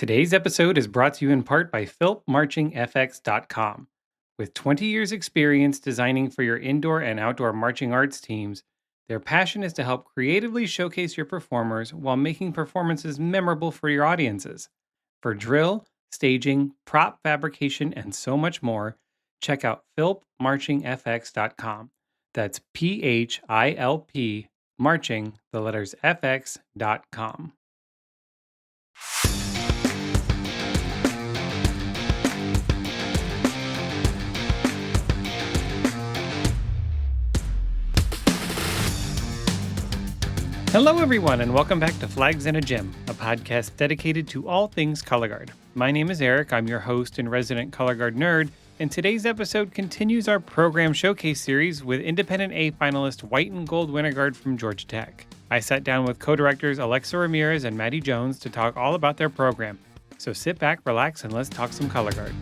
Today's episode is brought to you in part by philpmarchingfx.com. With 20 years' experience designing for your indoor and outdoor marching arts teams, their passion is to help creatively showcase your performers while making performances memorable for your audiences. For drill, staging, prop fabrication, and so much more, check out philpmarchingfx.com. That's PHILP marching, the letters fx.com. Hello, everyone, and welcome back to Flags in a Gym, a podcast dedicated to all things colorguard. My name is Eric. I'm your host and resident colorguard nerd, and today's episode continues our program showcase series with Independent A finalist White and Gold Winterguard from Georgia Tech. I sat down with co-directors Alexa Ramirez and Maddie Jones to talk all about their program. So sit back, relax, and let's talk some colorguard.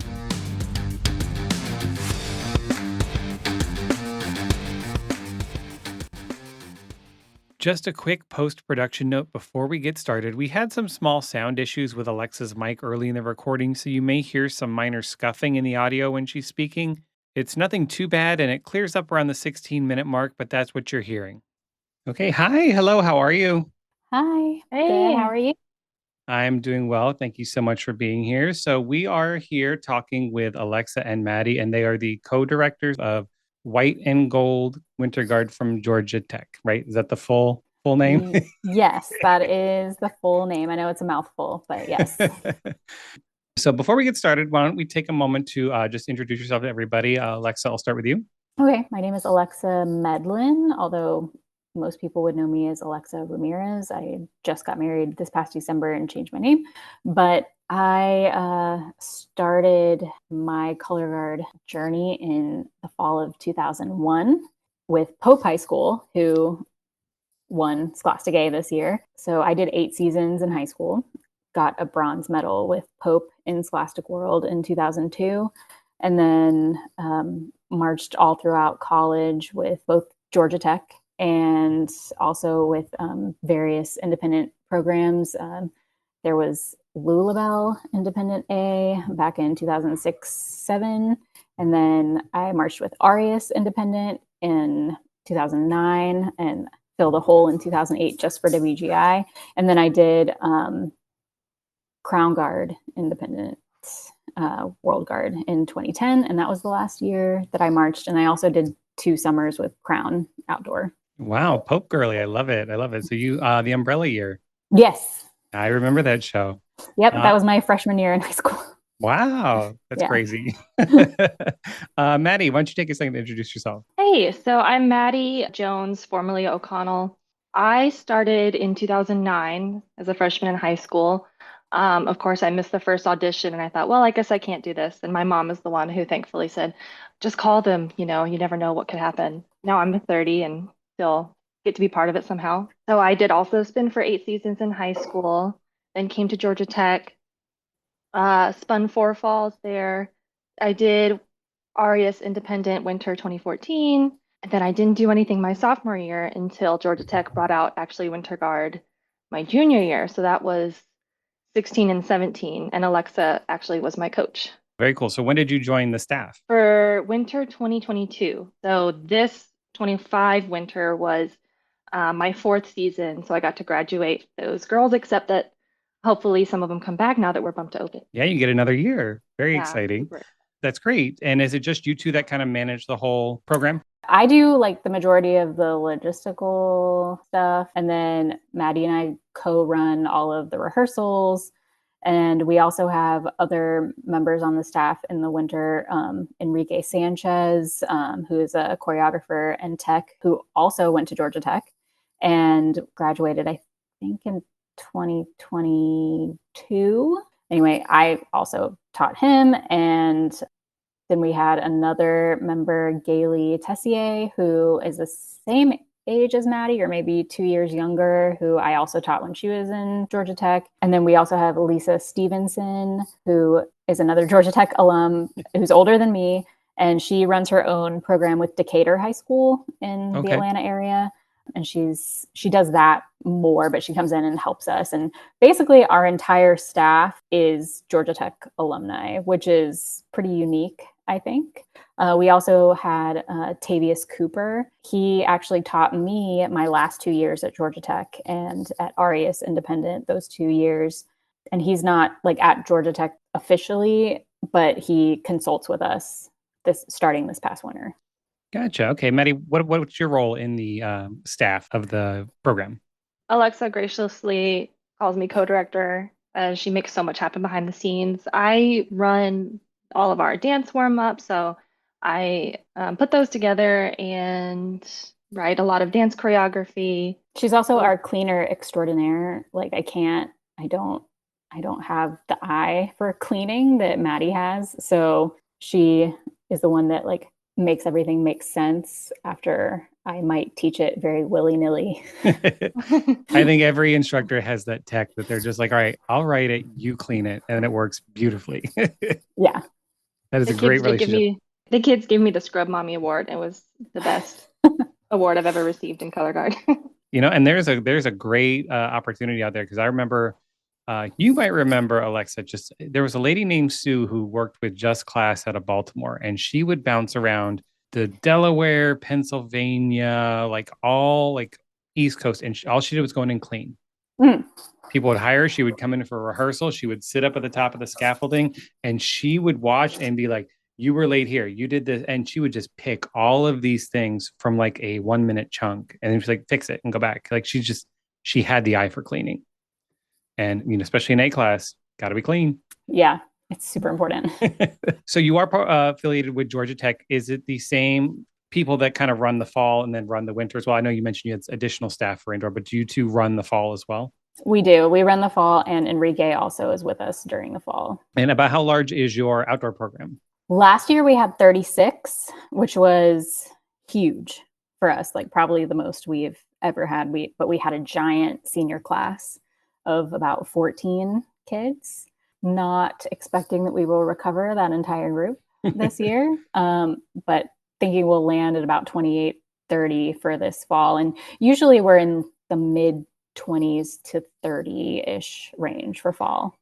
Just a quick post-production note before we get started. We had some small sound issues with Alexa's mic early in the recording, so you may hear some minor scuffing in the audio when she's speaking. It's nothing too bad, and it clears up around the 16-minute mark, but that's what you're hearing. Okay, hi, hello, how are you? Hi, Hey. good. How are you? I'm doing well. Thank you so much for being here. So we are here talking with Alexa and Maddie, and they are the co-directors of White and Gold Winterguard from Georgia Tech, right? Is that the full name? Yes, that is the full name. I know it's a mouthful, but yes. So before we get started, why don't we take a moment to just introduce yourself to everybody. Alexa, I'll start with you. Okay, my name is Alexa Medlin, although most people would know me as Alexa Ramirez. I just got married this past December and changed my name, but I started my color guard journey in the fall of 2001 with Pope High School, who won Scholastic A this year. So I did 8 seasons in high school, got a bronze medal with Pope in Scholastic World in 2002, and then marched all throughout college with both Georgia Tech and also with various independent programs. There was Lulabelle Independent A back in 2006-07, and then I marched with Arias Independent in 2009 and filled a hole in 2008 just for WGI. And then I did Crown Guard Independent World Guard in 2010, and that was the last year that I marched. And I also did 2 summers with Crown Outdoor. Wow, Pope Girly, I love it. I love it. So you, the Umbrella Year. Yes. I remember that show. Yep, that was my freshman year in high school. Wow, that's crazy. Maddie, why don't you take a second to introduce yourself? Hey, so I'm Maddie Jones, formerly O'Connell. I started in 2009 as a freshman in high school. Of course, I missed the first audition and I thought, well, I guess I can't do this. And my mom is the one who thankfully said, just call them, you never know what could happen. Now I'm 30 and still get to be part of it somehow. So I did also spin for 8 seasons in high school, then came to Georgia Tech, spun 4 falls there. I did Arias Independent Winter 2014. And then I didn't do anything my sophomore year until Georgia Tech brought out actually Winterguard my junior year. So that was 16 and 17. And Alexa actually was my coach. Very cool. So when did you join the staff? For winter 2022. So this 25 winter was my 4th season. So I got to graduate those girls, except that hopefully some of them come back now that we're bumped to open. Yeah, you get another year. Very exciting. Super. That's great. And is it just you two that kind of manage the whole program? I do like the majority of the logistical stuff. And then Maddie and I co-run all of the rehearsals. And we also have other members on the staff in the winter, Enrique Sanchez, who is a choreographer and tech, who also went to Georgia Tech and graduated, I think, in 2022. Anyway, I also taught him. And then we had another member, Gailey Tessier, who is the same age as Maddie, or maybe 2 years younger, who I also taught when she was in Georgia Tech. And then we also have Lisa Stevenson, who is another Georgia Tech alum, who's older than me. And she runs her own program with Decatur High School in the Atlanta area. And she does that more, but she comes in and helps us. And basically our entire staff is Georgia Tech alumni, which is pretty unique, I think. We also had Tavius Cooper. He actually taught me my last 2 years at Georgia Tech and at Arias Independent, those 2 years. And he's not like at Georgia Tech officially, but he consults with us starting this past winter. Gotcha. Okay, Maddie, what's your role in the staff of the program? Alexa graciously calls me co-director. She makes so much happen behind the scenes. I run all of our dance warm-ups, so I put those together and write a lot of dance choreography. She's also our cleaner extraordinaire. Like I don't have the eye for cleaning that Maddie has. So she is the one that like makes everything make sense after I might teach it very willy-nilly. I think every instructor has that tech that they're just like, all right, I'll write it, you clean it, and it works beautifully. Yeah. That is The a great kids did give relationship. the kids gave me the Scrub Mommy Award. It was the best award I've ever received in color guard. And there's a great opportunity out there because I remember you might remember Alexa. Just there was a lady named Sue who worked with Just Class out of Baltimore, and she would bounce around the Delaware, Pennsylvania, like all like East Coast, and all she did was go in and clean. Mm. People would hire her. She would come in for a rehearsal. She would sit up at the top of the scaffolding, and she would watch and be like, "You were late here. You did this," and she would just pick all of these things from like a 1 minute chunk, and then she's like, "Fix it and go back." Like she had the eye for cleaning. And especially in A class, got to be clean. Yeah, it's super important. So you are affiliated with Georgia Tech. Is it the same people that kind of run the fall and then run the winter as well? I know you mentioned you had additional staff for indoor, but do you two run the fall as well? We do. We run the fall, and Enrique also is with us during the fall. And about how large is your outdoor program? Last year we had 36, which was huge for us, like probably the most we've ever had. But we had a giant senior class of about 14 kids, not expecting that we will recover that entire group this year, but thinking we'll land at about 28, 30 for this fall. And usually we're in the mid 20s to 30-ish range for fall.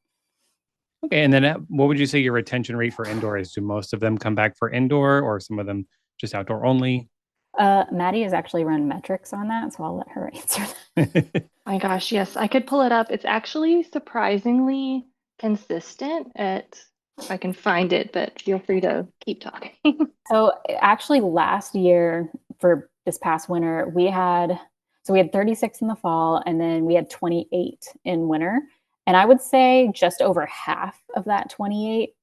Okay. And then what would you say your retention rate for indoor is? Do most of them come back for indoor or some of them just outdoor only? Maddie has actually run metrics on that, so I'll let her answer that. My gosh, yes, I could pull it up. It's actually surprisingly consistent if I can find it, but feel free to keep talking. So actually last year for this past winter, we had 36 in the fall and then we had 28 in winter. And I would say just over half of that 28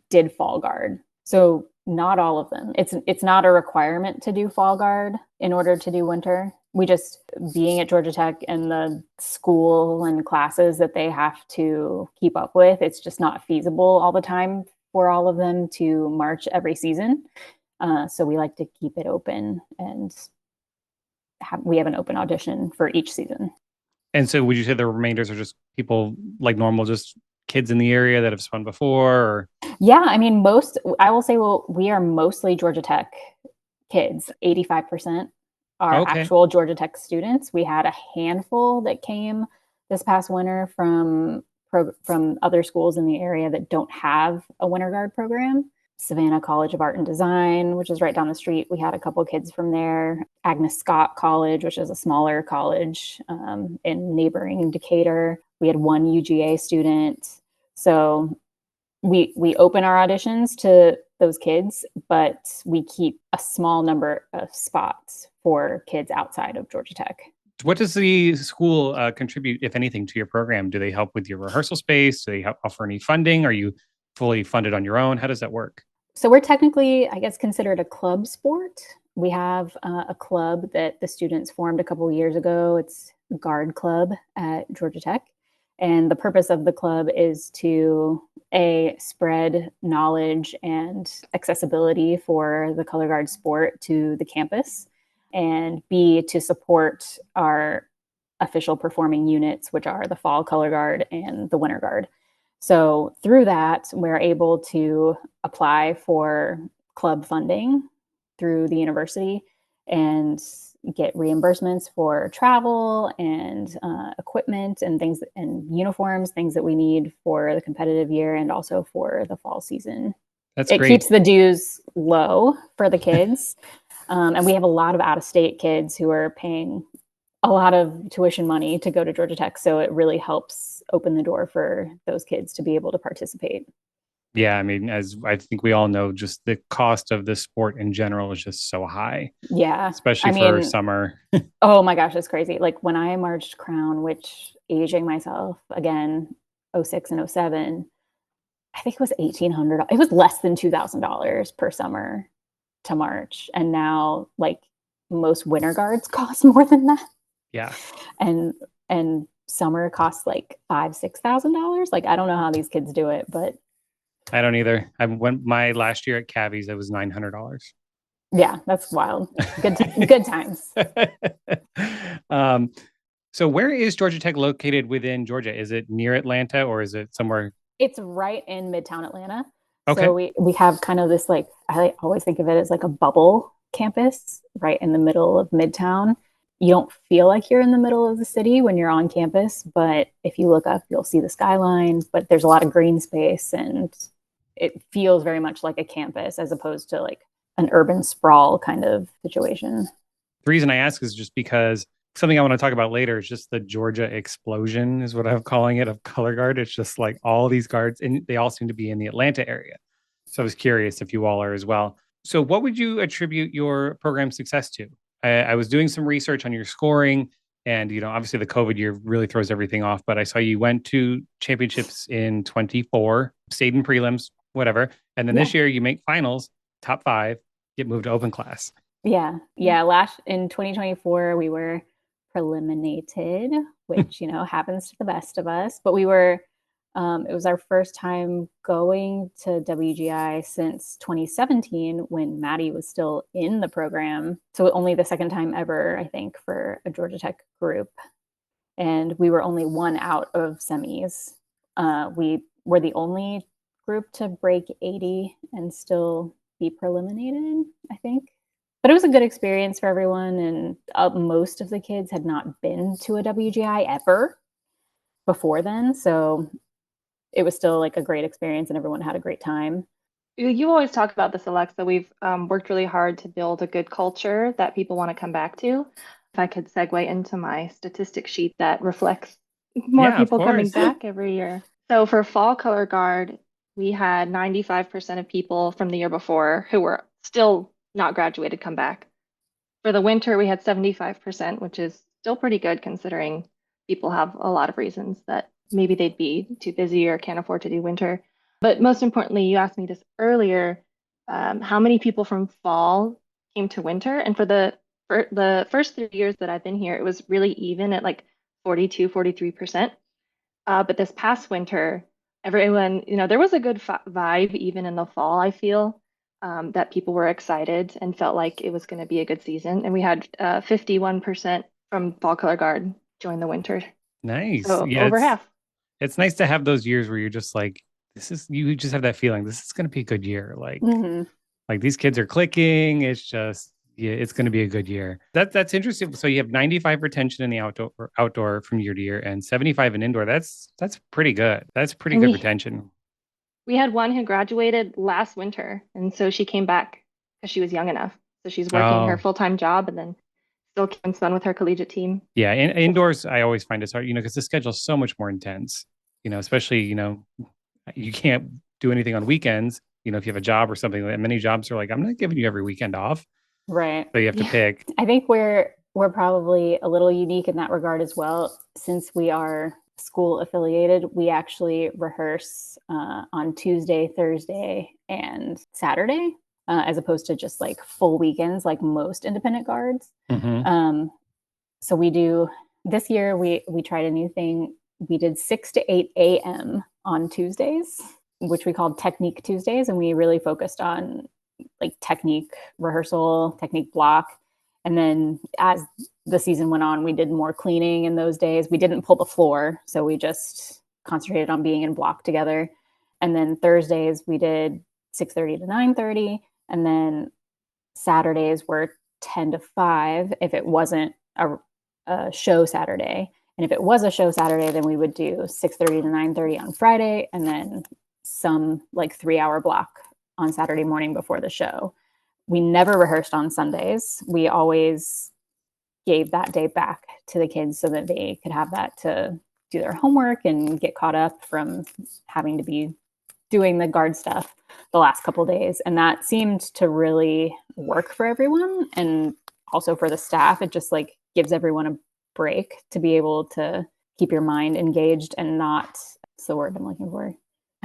did fall guard. So not all of them. It's not a requirement to do fall guard in order to do winter. We just, being at Georgia Tech and the school and classes that they have to keep up with, it's just not feasible all the time for all of them to march every season. So we like to keep it open, and we have an open audition for each season. And so would you say the remainders are just people like normal, just kids in the area that have spun before? Or? Yeah, I mean, I will say, we are mostly Georgia Tech kids. 85% are actual Georgia Tech students. We had a handful that came this past winter from other schools in the area that don't have a winter guard program. Savannah College of Art and Design, which is right down the street. We had a couple kids from there. Agnes Scott College, which is a smaller college in neighboring Decatur. We had one UGA student. So we open our auditions to those kids, but we keep a small number of spots for kids outside of Georgia Tech. What does the school contribute, if anything, to your program? Do they help with your rehearsal space? Do they offer any funding? Are you fully funded on your own? How does that work? So we're technically, I guess, considered a club sport. We have a club that the students formed a couple of years ago. It's Guard Club at Georgia Tech. And the purpose of the club is to, A, spread knowledge and accessibility for the color guard sport to the campus, and B, to support our official performing units, which are the fall color guard and the winter guard. So through that, we're able to apply for club funding through the university. And get reimbursements for travel and equipment and things and uniforms, things that we need for the competitive year and also for the fall season. That's It great. keeps the dues low for the kids. And we have a lot of out-of-state kids who are paying a lot of tuition money to go to Georgia Tech. So it really helps open the door for those kids to be able to participate. Yeah, I mean, as I think we all know, just the cost of the sport in general is just so high, Yeah. especially I for mean, summer. oh my gosh, it's crazy. Like when I marched crown, which aging myself again, 06 and 07, I think it was $1,800. It was less than $2,000 per summer to march. And now like most winter guards cost more than that. Yeah. And summer costs like $5,000-$6,000. Like I don't know how these kids do it, but I don't either. I went my last year at Cabby's, it was $900. yeah, that's wild. Good times. um, so where is Georgia Tech located within Georgia? Is it near Atlanta or is it somewhere? It's right in Midtown Atlanta. Okay. So we have kind of this like I always think of it as like a bubble campus right in the middle of Midtown. You don't feel like you're in the middle of the city when you're on campus, but if you look up, you'll see the skyline, but there's a lot of green space and it feels very much like a campus as opposed to like an urban sprawl kind of situation. The reason I ask is just because something I want to talk about later is just the Georgia explosion, is what I'm calling it, of color guard. It's just like all these guards, and they all seem to be in the Atlanta area. So I was curious if you all are as well. So, what would you attribute your program success to? I was doing some research on your scoring, and obviously the COVID year really throws everything off. But I saw you went to championships in 24, stayed in prelims, whatever, and then this year you make finals, top 5, get moved to open class. Yeah. Last in 2024, we were preliminated, which happens to the best of us. But we were. It was our first time going to WGI since 2017 when Maddie was still in the program. So only the second time ever, I think, for a Georgia Tech group. And we were only one out of semis. We were the only group to break 80 and still be preliminated, I think. But it was a good experience for everyone. And most of the kids had not been to a WGI ever before then. So it was still like a great experience and everyone had a great time. You always talk about this, Alexa. We've worked really hard to build a good culture that people want to come back to. If I could segue into my statistic sheet that reflects more Yeah, of people coming course. back every year. So for fall color guard, we had 95% of people from the year before who were still not graduated come back. For the winter, we had 75%, which is still pretty good considering people have a lot of reasons that maybe they'd be too busy or can't afford to do winter. But most importantly, you asked me this earlier, how many people from fall came to winter? And for the first 3 years that I've been here, it was really even at like 42, 43%. But this past winter, everyone, there was a good vibe even in the fall, I feel, that people were excited and felt like it was going to be a good season. And we had 51% from fall color guard join the winter. Nice. So Yeah, over half. it's nice to have those years where you're just like, you just have that feeling this is going to be a good year. Like these kids are clicking. It's just, yeah, it's going to be a good year. That's interesting. So you have 95 retention in the outdoor from year to year and 75 in indoor. That's pretty good. That's pretty good retention. We had one who graduated last winter, and so she came back because she was young enough. So she's working her full-time job and then still having fun with her collegiate team. Yeah, indoors I always find it's hard, because the schedule's so much more intense. Especially, you can't do anything on weekends. If you have a job or something, like many jobs are like, I'm not giving you every weekend off. Right. So you have to pick. I think we're probably a little unique in that regard as well. Since we are school affiliated, we actually rehearse on Tuesday, Thursday, and Saturday, as opposed to just like full weekends like most independent guards. So we do this year. We tried a new thing. We did 6 to 8 a.m. on Tuesdays, which we called Technique Tuesdays, and we really focused on like technique rehearsal, technique block. And then as the season went on, we did more cleaning in those days. We didn't pull the floor, so we just concentrated on being in block together. And then Thursdays we did 6:30 to 9:30, and then Saturdays were 10 to 5 if it wasn't a show Saturday. And if it was a show Saturday, then we would do 6:30 to 9:30 on Friday, and then some like 3-hour block on Saturday morning before the show. We never rehearsed on Sundays. We always gave that day back to the kids so that they could have that to do their homework and get caught up from having to be doing the guard stuff the last couple days. And that seemed to really work for everyone. And also for the staff, it just like gives everyone a break to be able to keep your mind engaged and not, what's the word I'm looking for?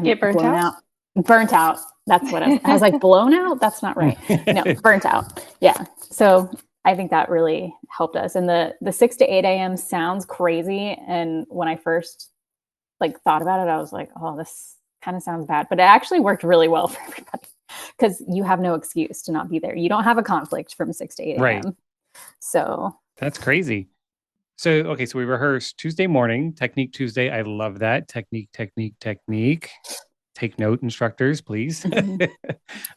Get burnt out? Burnt out. That's what I was like, blown out? That's not right. No, burnt out. Yeah. So I think that really helped us. And the 6 to 8 a.m. sounds crazy. And when I first like thought about it, I was like, oh, this kind of sounds bad. But it actually worked really well for everybody because you have no excuse to not be there. You don't have a conflict from 6 to 8 a.m. Right. So That's crazy. So, okay, so we rehearsed Tuesday morning, Technique Tuesday. I love that. Technique. Take note, instructors, please.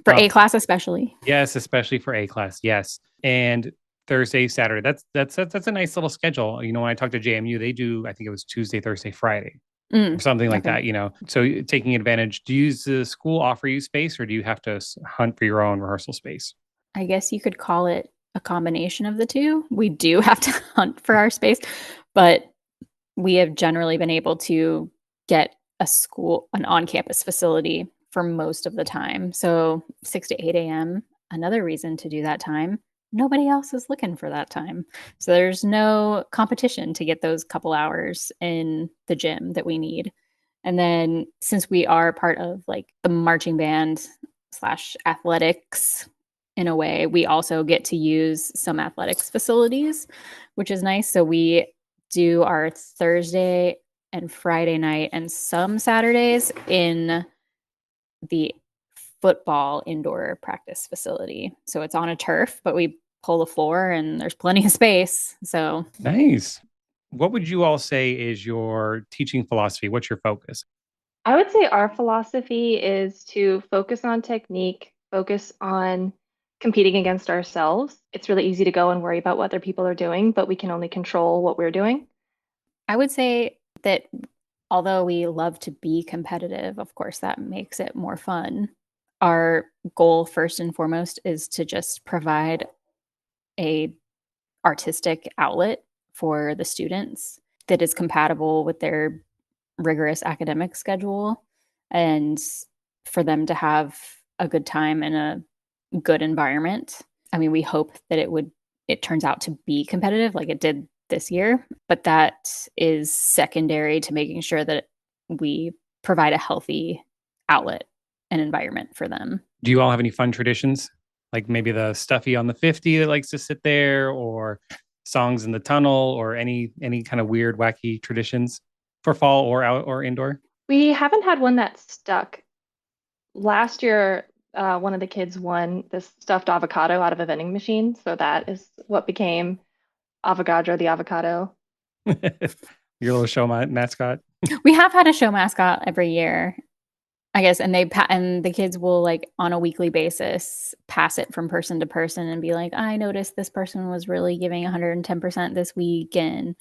For A class especially. Yes, especially for A class. Yes. And Thursday, Saturday. That's a nice little schedule. You know, when I talked to JMU, they do, I think it was Tuesday, Thursday, Friday, or something like that, you know. So taking advantage, do you, does the school offer you space, or do you have to hunt for your own rehearsal space? I guess you could call it a combination of the two. We do have to hunt for our space, but we have generally been able to get an on-campus facility for most of the time. So 6 to 8 a.m., another reason to do that time. Nobody else is looking for that time. So there's no competition to get those couple hours in the gym that we need. And then since we are part of like the marching band / athletics in a way, we also get to use some athletics facilities, which is nice. So we do our Thursday and Friday night and some Saturdays in the football indoor practice facility. So it's on a turf, but we pull the floor and there's plenty of space. So nice. What would you all say is your teaching philosophy? What's your focus? I would say our philosophy is to focus on technique, focus on competing against ourselves. It's really easy to go and worry about what other people are doing, but we can only control what we're doing. I would say that although we love to be competitive, of course, that makes it more fun. Our goal, first and foremost, is to just provide a artistic outlet for the students that is compatible with their rigorous academic schedule and for them to have a good time in a good environment. I mean, we hope that it turns out to be competitive like it did this year, but that is secondary to making sure that we provide a healthy outlet and environment for them. Do you all have any fun traditions? Like maybe the stuffy on the 50 that likes to sit there, or songs in the tunnel, or any kind of weird, wacky traditions for fall or out or indoor? We haven't had one that stuck. Last year, one of the kids won this stuffed avocado out of a vending machine. So that is what became Avogadro the avocado. Your little show mascot. We have had a show mascot every year, I guess, and and the kids will like on a weekly basis pass it from person to person and be like, I noticed this person was really giving 110% this week, and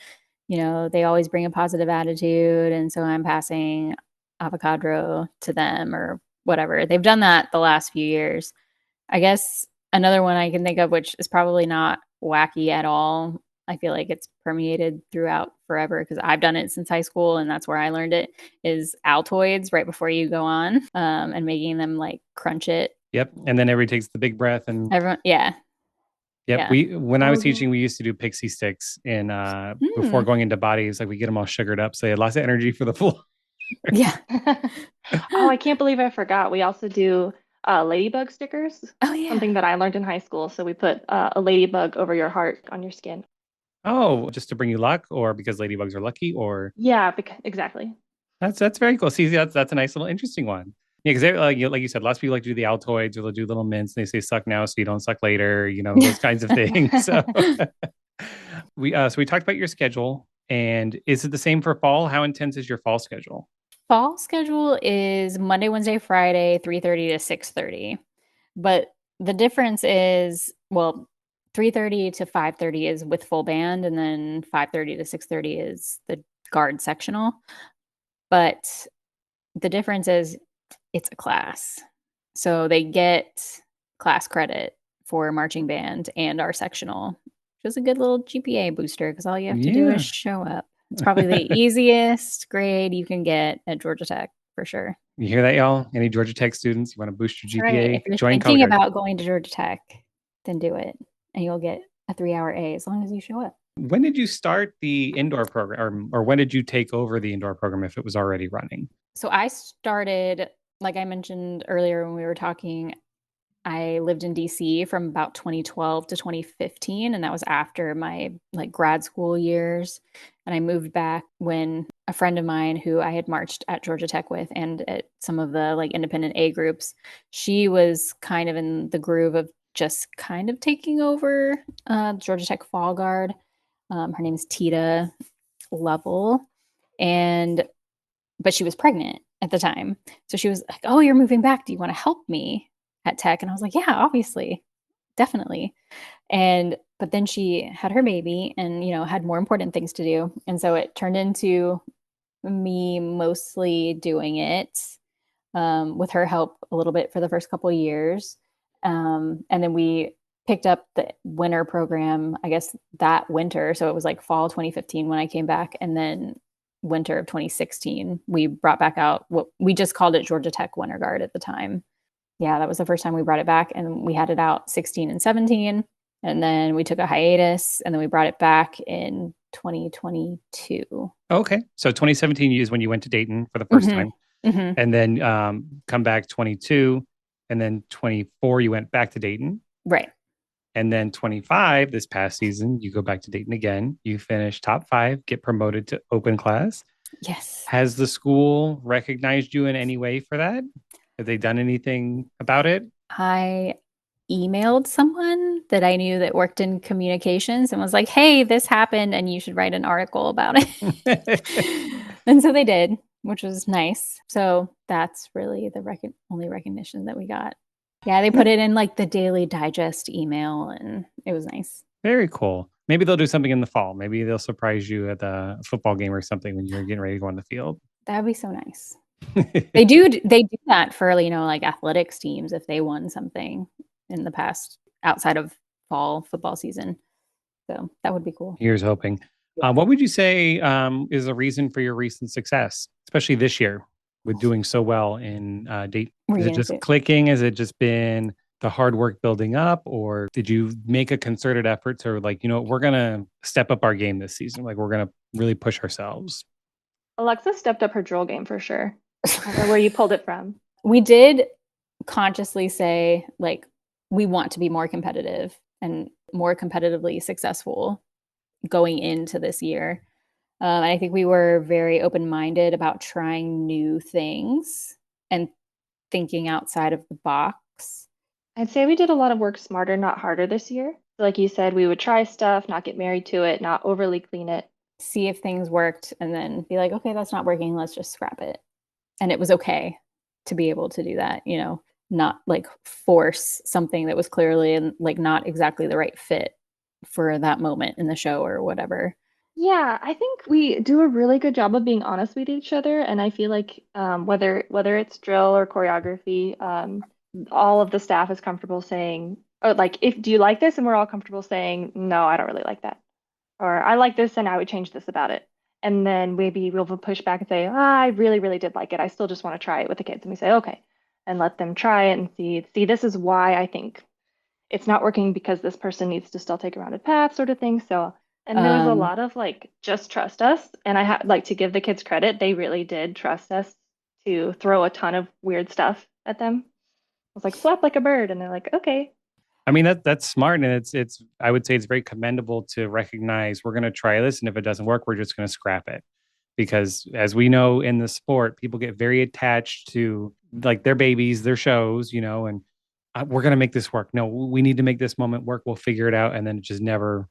you know, they always bring a positive attitude, and so I'm passing avocado to them or whatever. They've done that the last few years. I guess another one I can think of, which is probably not wacky at all, I feel like it's permeated throughout forever because I've done it since high school and that's where I learned it, is Altoids right before you go on, and making them like crunch it. Yep. And then everybody takes the big breath and everyone, yeah. Yep. Yeah. When I was teaching, we used to do pixie sticks in before going into bodies. Like we get them all sugared up, so they had lots of energy for the floor. Yeah. Oh, I can't believe I forgot. We also do ladybug stickers. Oh yeah. Something that I learned in high school. So we put a ladybug over your heart on your skin. Oh, just to bring you luck, or because ladybugs are lucky, or yeah, exactly. That's very cool. See, that's a nice little interesting one. Yeah, because like you said, lots of people like to do the Altoids, or they'll do little mints, and they say suck now so you don't suck later. You know, those kinds of things. So we talked about your schedule, and is it the same for fall? How intense is your fall schedule? Fall schedule is Monday, Wednesday, Friday, 3:30 to 6:30. But the difference is, well, 3:30 to 5:30 is with full band, and then 5:30 to 6:30 is the guard sectional. But the difference is it's a class. So they get class credit for marching band and our sectional, which is a good little GPA booster because all you have to do is Yeah. show up. It's probably the easiest grade you can get at Georgia Tech for sure. You hear that, y'all? Any Georgia Tech students, you want to boost your That's right. GPA? If you're Join thinking colorguard. about going to Georgia Tech, then do it. And you'll get a 3-hour A as long as you show up. When did you start the indoor program, or when did you take over the indoor program if it was already running? So I started, like I mentioned earlier when we were talking, I lived in DC from about 2012 to 2015, and that was after my like grad school years. And I moved back when a friend of mine who I had marched at Georgia Tech with and at some of the like independent A groups, she was kind of in the groove of just kind of taking over Georgia Tech Fall Guard. Her name is Tita Lovell, and but she was pregnant at the time. So she was like, "Oh, you're moving back. Do you want to help me at Tech?" And I was like, "Yeah, obviously. Definitely." And but then she had her baby and, had more important things to do. And so it turned into me mostly doing it with her help a little bit for the first couple of years. And then we picked up the winter program, I guess, that winter. So it was like fall 2015 when I came back. And then winter of 2016, we brought back out what we just called it Georgia Tech Winterguard at the time. Yeah, that was the first time we brought it back. And we had it out 16 and 17. And then we took a hiatus and then we brought it back in 2022. Okay. So 2017 is when you went to Dayton for the first time. And then come back 22. And then 24, you went back to Dayton. Right. And then 25, this past season, you go back to Dayton again. You finish top 5, get promoted to open class. Yes. Has the school recognized you in any way for that? Have they done anything about it? I emailed someone that I knew that worked in communications and was like, "Hey, this happened and you should write an article about it." And so they did, which was nice. So that's really the only recognition that we got. Yeah, they put it in like the Daily Digest email and it was nice. Very cool. Maybe they'll do something in the fall. Maybe they'll surprise you at the football game or something when you're getting ready to go on the field. That'd be so nice. They do that for, like athletics teams if they won something in the past outside of fall football season. So that would be cool. Here's hoping. What would you say is the reason for your recent success, especially this year with doing so well in date? Is it just clicking? Has it just been the hard work building up, or did you make a concerted effort to we're going to step up our game this season? Like we're going to really push ourselves. Alexa stepped up her drill game for sure. I don't know where you pulled it from. We did consciously say, like, we want to be more competitive and more competitively successful going into this year. I think we were very open-minded about trying new things and thinking outside of the box. I'd say we did a lot of work smarter, not harder this year. Like you said, we would try stuff, not get married to it, not overly clean it. See if things worked and then be like, okay, that's not working. Let's just scrap it. And it was okay to be able to do that, not like force something that was clearly and like not exactly the right fit for that moment in the show or whatever. Yeah, I think we do a really good job of being honest with each other, and I feel like whether it's drill or choreography, all of the staff is comfortable saying, "Oh, like if do you like this?" And we're all comfortable saying, "No, I don't really like that," or "I like this and I would change this about it." And then maybe we'll push back and say, "I really, really did like it. I still just want to try it with the kids." And we say, "Okay," and let them try it and see. This is why I think it's not working because this person needs to still take a rounded path, sort of thing. So. And there was a lot of like, just trust us. And I like to give the kids credit. They really did trust us to throw a ton of weird stuff at them. I was like, flap like a bird. And they're like, okay. I mean, that's smart. And it's I would say it's very commendable to recognize we're going to try this. And if it doesn't work, we're just going to scrap it. Because as we know in the sport, people get very attached to like their babies, their shows, and we're going to make this work. No, we need to make this moment work. We'll figure it out. And then it just never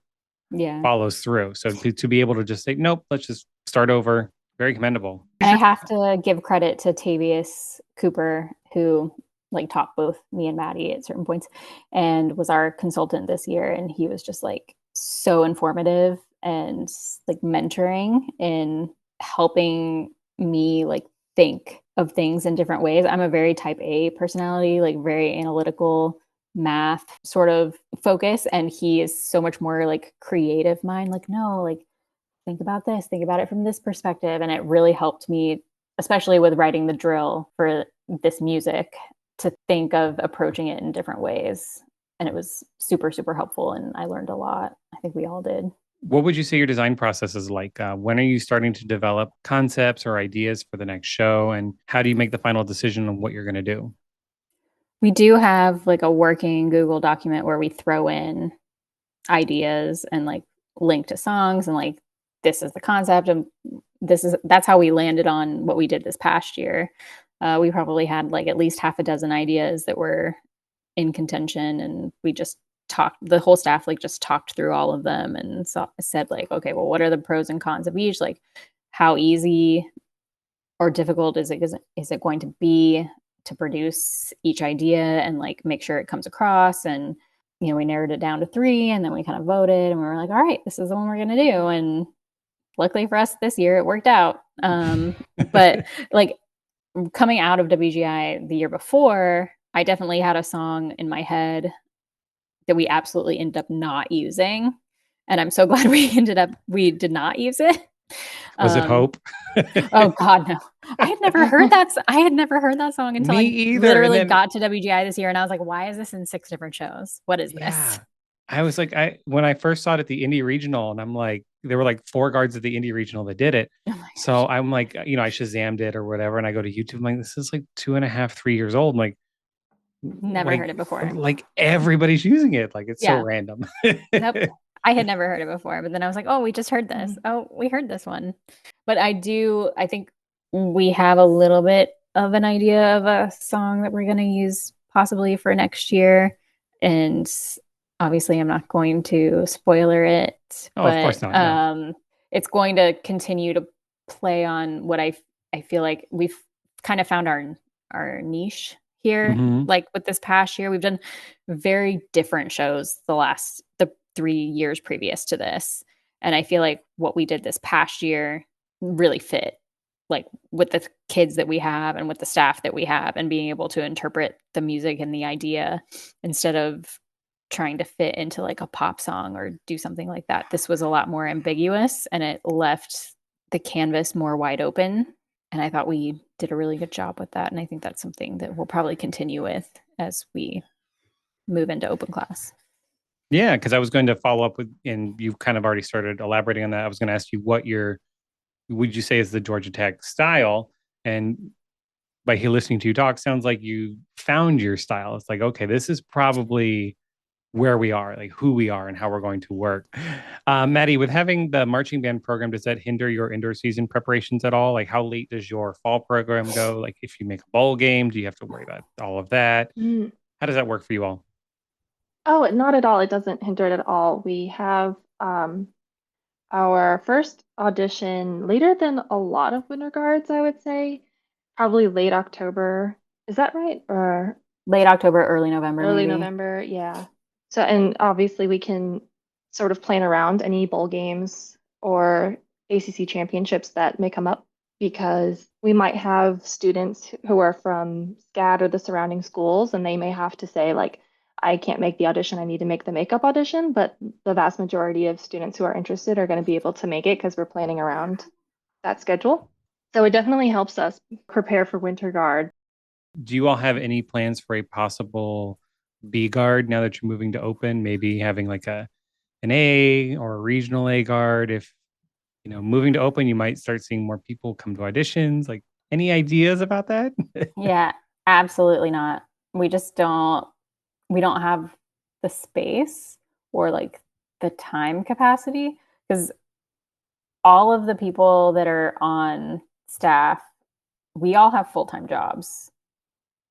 follows through. So to be able to just say, nope, let's just start over. Very commendable. And I have to give credit to Tavius Cooper, who like taught both me and Maddie at certain points, and was our consultant this year. And he was just like so informative and like mentoring in helping me like think of things in different ways. I'm a very type A personality, like very analytical, math sort of focus, and he is so much more like creative mind, like no, like think about this, think about it from this perspective. And it really helped me, especially with writing the drill for this music, to think of approaching it in different ways. And it was super, super helpful. And I learned a lot. I think we all did. What would you say your design process is like? When are you starting to develop concepts or ideas for the next show? And how do you make the final decision on what you're going to do? We do have like a working Google document where we throw in ideas and like link to songs and like this is the concept and that's how we landed on what we did this past year. We probably had like at least half a dozen ideas that were in contention, and we just talked, the whole staff like just talked through all of them and said like, okay, well, what are the pros and cons of each? Like, how easy or difficult is it going to be to produce each idea and like make sure it comes across? And we narrowed it down to 3, and then we kind of voted, and we were like, all right, this is the one we're going to do. And luckily for us this year, it worked out. But like coming out of WGI the year before, I definitely had a song in my head that we absolutely ended up not using. And I'm so glad we did not use it. Was it Hope? Oh God, no. I had never heard that song until Me I either. And literally then, got to WGI this year, and I was like, why is this in 6 different shows? What is this? yeah, I was like, when I first saw it at the Indie Regional, and I'm like, there were like 4 guards at the Indie Regional that did it. Oh my So I'm like, I Shazammed it or whatever, and I go to YouTube. I'm like, this is like 2.5, 3 years old. I'm never heard it before. like everybody's using it. Like it's so Yeah. random. Nope. I had never heard it before, but then I was like, oh, we just heard this. Oh, we heard this one. But I think we have a little bit of an idea of a song that we're going to use possibly for next year. And obviously, I'm not going to spoiler it, Oh, of but course not. No. it's going to continue to play on what I feel like we've kind of found our niche here. Mhm. Like with this past year, we've done very different shows the 3 years previous to this. And I feel like what we did this past year really fit, like with the kids that we have and with the staff that we have, and being able to interpret the music and the idea instead of trying to fit into like a pop song or do something like that. This was a lot more ambiguous, and it left the canvas more wide open. And I thought we did a really good job with that. And I think that's something that we'll probably continue with as we move into open class. Yeah, because I was going to follow up with, and you've kind of already started elaborating on that. I was going to ask you would you say is the Georgia Tech style? And by listening to you talk, sounds like you found your style. It's like, okay, this is probably where we are, like who we are and how we're going to work. Maddie, with having the marching band program, does that hinder your indoor season preparations at all? Like how late does your fall program go? Like if you make a bowl game, do you have to worry about all of that? Mm. How does that work for you all? Oh, not at all. It doesn't hinder it at all. We have our first audition later than a lot of winter guards, I would say, probably late October. Is that right? Or Late October, early November, early maybe. November? Yeah. So, and obviously we can sort of plan around any bowl games or ACC championships that may come up, because we might have students who are from SCAD or the surrounding schools, and they may have to say, like, I can't make the audition, I need to make the makeup audition. But the vast majority of students who are interested are going to be able to make it because we're planning around that schedule. So it definitely helps us prepare for Winter Guard. Do you all have any plans for a possible B guard now that you're moving to open? Maybe having like an A or a regional A guard. If moving to open, you might start seeing more people come to auditions. Like any ideas about that? Yeah, absolutely not. We just we don't have the space or like the time capacity, because all of the people that are on staff, we all have full-time jobs.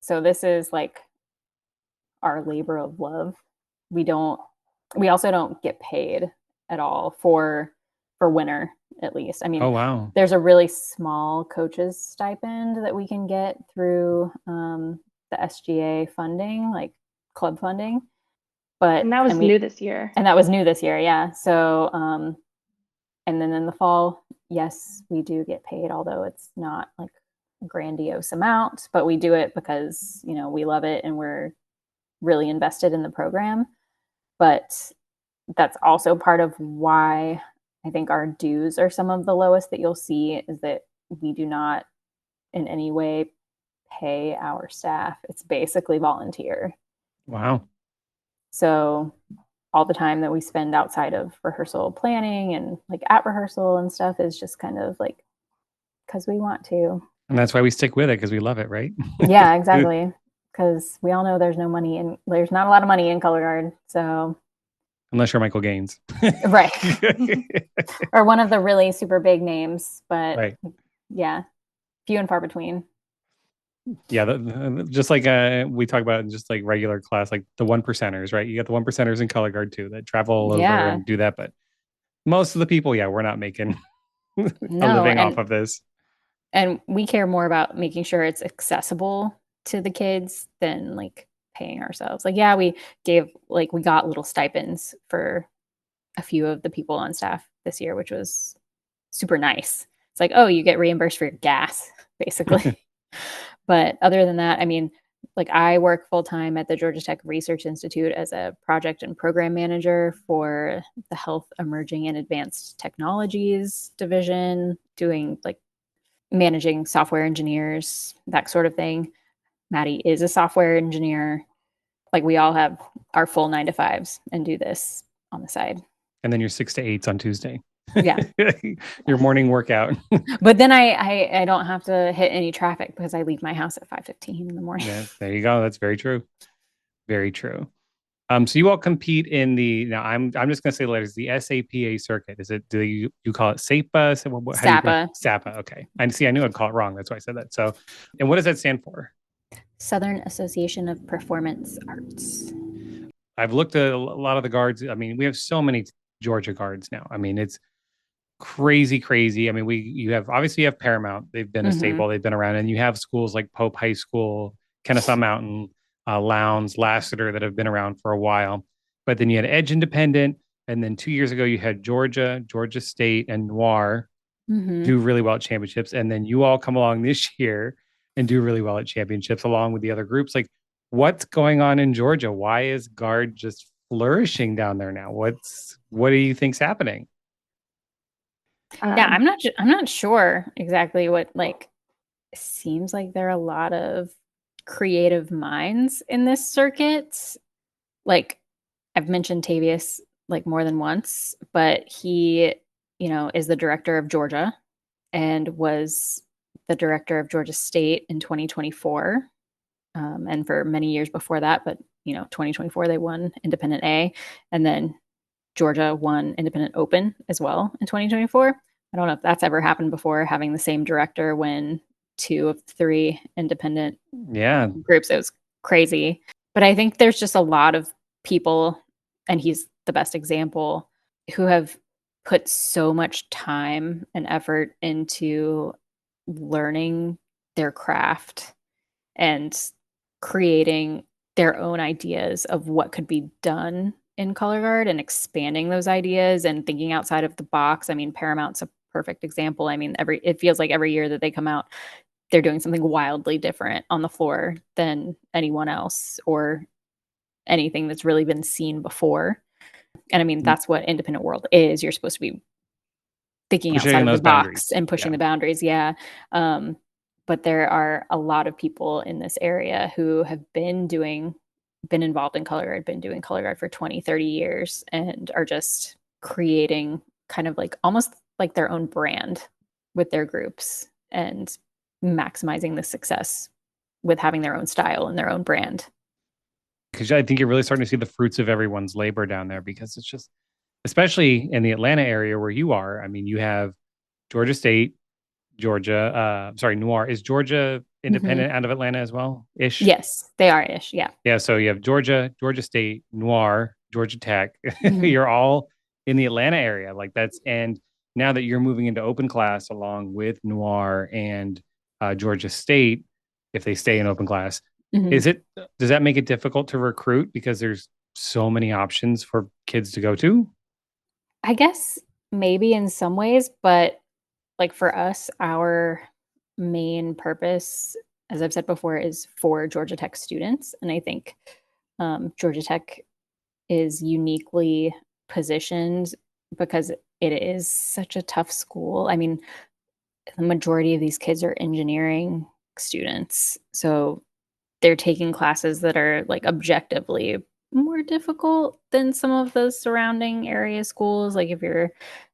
So this is like our labor of love. We also don't get paid at all for winter, at least. I mean, Oh wow. there's a really small coaches stipend that we can get through the SGA funding, like club funding. But And that was new this year. And that was new this year, yeah. So and then in the fall, yes, we do get paid, although it's not like a grandiose amount, but we do it because, you know, we love it and we're really invested in the program. But that's also part of why I think our dues are some of the lowest that you'll see, is that we do not in any way pay our staff. It's basically volunteer. Wow. So all the time that we spend outside of rehearsal planning and like at rehearsal and stuff is just kind of like because we want to. And that's why we stick with it, because we love it, right? Yeah, exactly. Because we all know there's not a lot of money in color guard. So Unless you're Michael Gaines. right. Or one of the really super big names, but right. Yeah, few and far between. Yeah, just like we talk about in just like regular class, like the 1%ers, right? You got the 1%ers in color guard too that travel all over and do that. But most of the people, yeah, we're not making a living off of this. And we care more about making sure it's accessible to the kids than like paying ourselves. Like, yeah, we got little stipends for a few of the people on staff this year, which was super nice. It's like, oh, you get reimbursed for your gas, basically. But other than that, I mean, like I work full time at the Georgia Tech Research Institute as a project and program manager for the Health Emerging and Advanced Technologies division, doing like managing software engineers, that sort of thing. Maddie is a software engineer. Like we all have our full 9 to 5s and do this on the side. And then your 6 to 8s on Tuesday. Yeah. Your morning workout. But then I don't have to hit any traffic because I leave my house at 5:15 in the morning. Yeah, there you go. That's very true. Very true. So you all compete in now I'm just gonna say the letters, the SAPA circuit. Is it, do you call it SAPA? SAPA. SAPA, okay. I knew I'd call it wrong. That's why I said that. So, and what does that stand for? Southern Association of Performance Arts. I've looked at a lot of the guards. I mean, we have so many Georgia guards now. I mean, it's crazy. I mean, you have Paramount. They've been a staple. They've been around, and you have schools like Pope High School, Kennesaw Mountain, Lowndes, Lassiter that have been around for a while. But then you had Edge Independent, and then 2 years ago you had Georgia State, and Noir do really well at championships, and then you all come along this year and do really well at championships along with the other groups. Like, what's going on in Georgia? Why is guard just flourishing down there now? What do you think's happening? Yeah, I'm not sure exactly what, like, it seems like there are a lot of creative minds in this circuit. Like I've mentioned Tavius like more than once, but he, you know, is the director of Georgia and was the director of Georgia State in 2024. And for many years before that, but you know, 2024 they won Independent A, and then Georgia won Independent Open as well in 2024. I don't know if that's ever happened before, having the same director win 2 of 3 independent groups. It was crazy. But I think there's just a lot of people, and he's the best example, who have put so much time and effort into learning their craft and creating their own ideas of what could be done in color guard and expanding those ideas and thinking outside of the box. I mean, Paramount's a perfect example. I mean, it feels like every year that they come out, they're doing something wildly different on the floor than anyone else or anything that's really been seen before. And I mean, that's what independent world is. You're supposed to be thinking outside of the box and pushing the boundaries. Yeah. But there are a lot of people in this area who have been involved in color guard, been doing color guard for 20, 30 years, and are just creating kind of like almost like their own brand with their groups and maximizing the success with having their own style and their own brand. Because I think you're really starting to see the fruits of everyone's labor down there, because it's just, especially in the Atlanta area where you are. I mean, you have Georgia State, Noir. Is Georgia independent out of Atlanta as well? Ish? Yes, they are ish. Yeah. Yeah. So you have Georgia State, Noir, Georgia Tech. You're all in the Atlanta area. Like and now that you're moving into open class along with Noir and Georgia State, if they stay in open class, Mhm. Does that make it difficult to recruit because there's so many options for kids to go to? I guess maybe in some ways, but like for us, our main purpose, as I've said before, is for Georgia Tech students. And I think Georgia Tech is uniquely positioned because it is such a tough school. I mean, the majority of these kids are engineering students. So they're taking classes that are like objectively more difficult than some of the surrounding area schools. Like if you're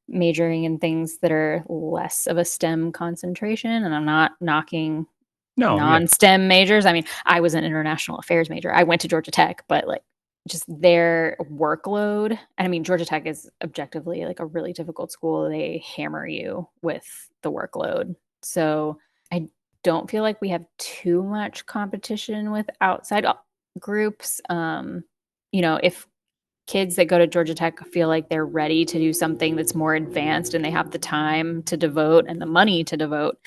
majoring in things that are less of a STEM concentration, and I'm not knocking No, yeah. non-STEM majors. I mean, I was an international affairs major. I went to Georgia Tech, but like just their workload. And I mean, Georgia Tech is objectively like a really difficult school. They hammer you with the workload. So I don't feel like we have too much competition with outside groups. If kids that go to Georgia Tech feel like they're ready to do something that's more advanced and they have the time to devote and the money to devote,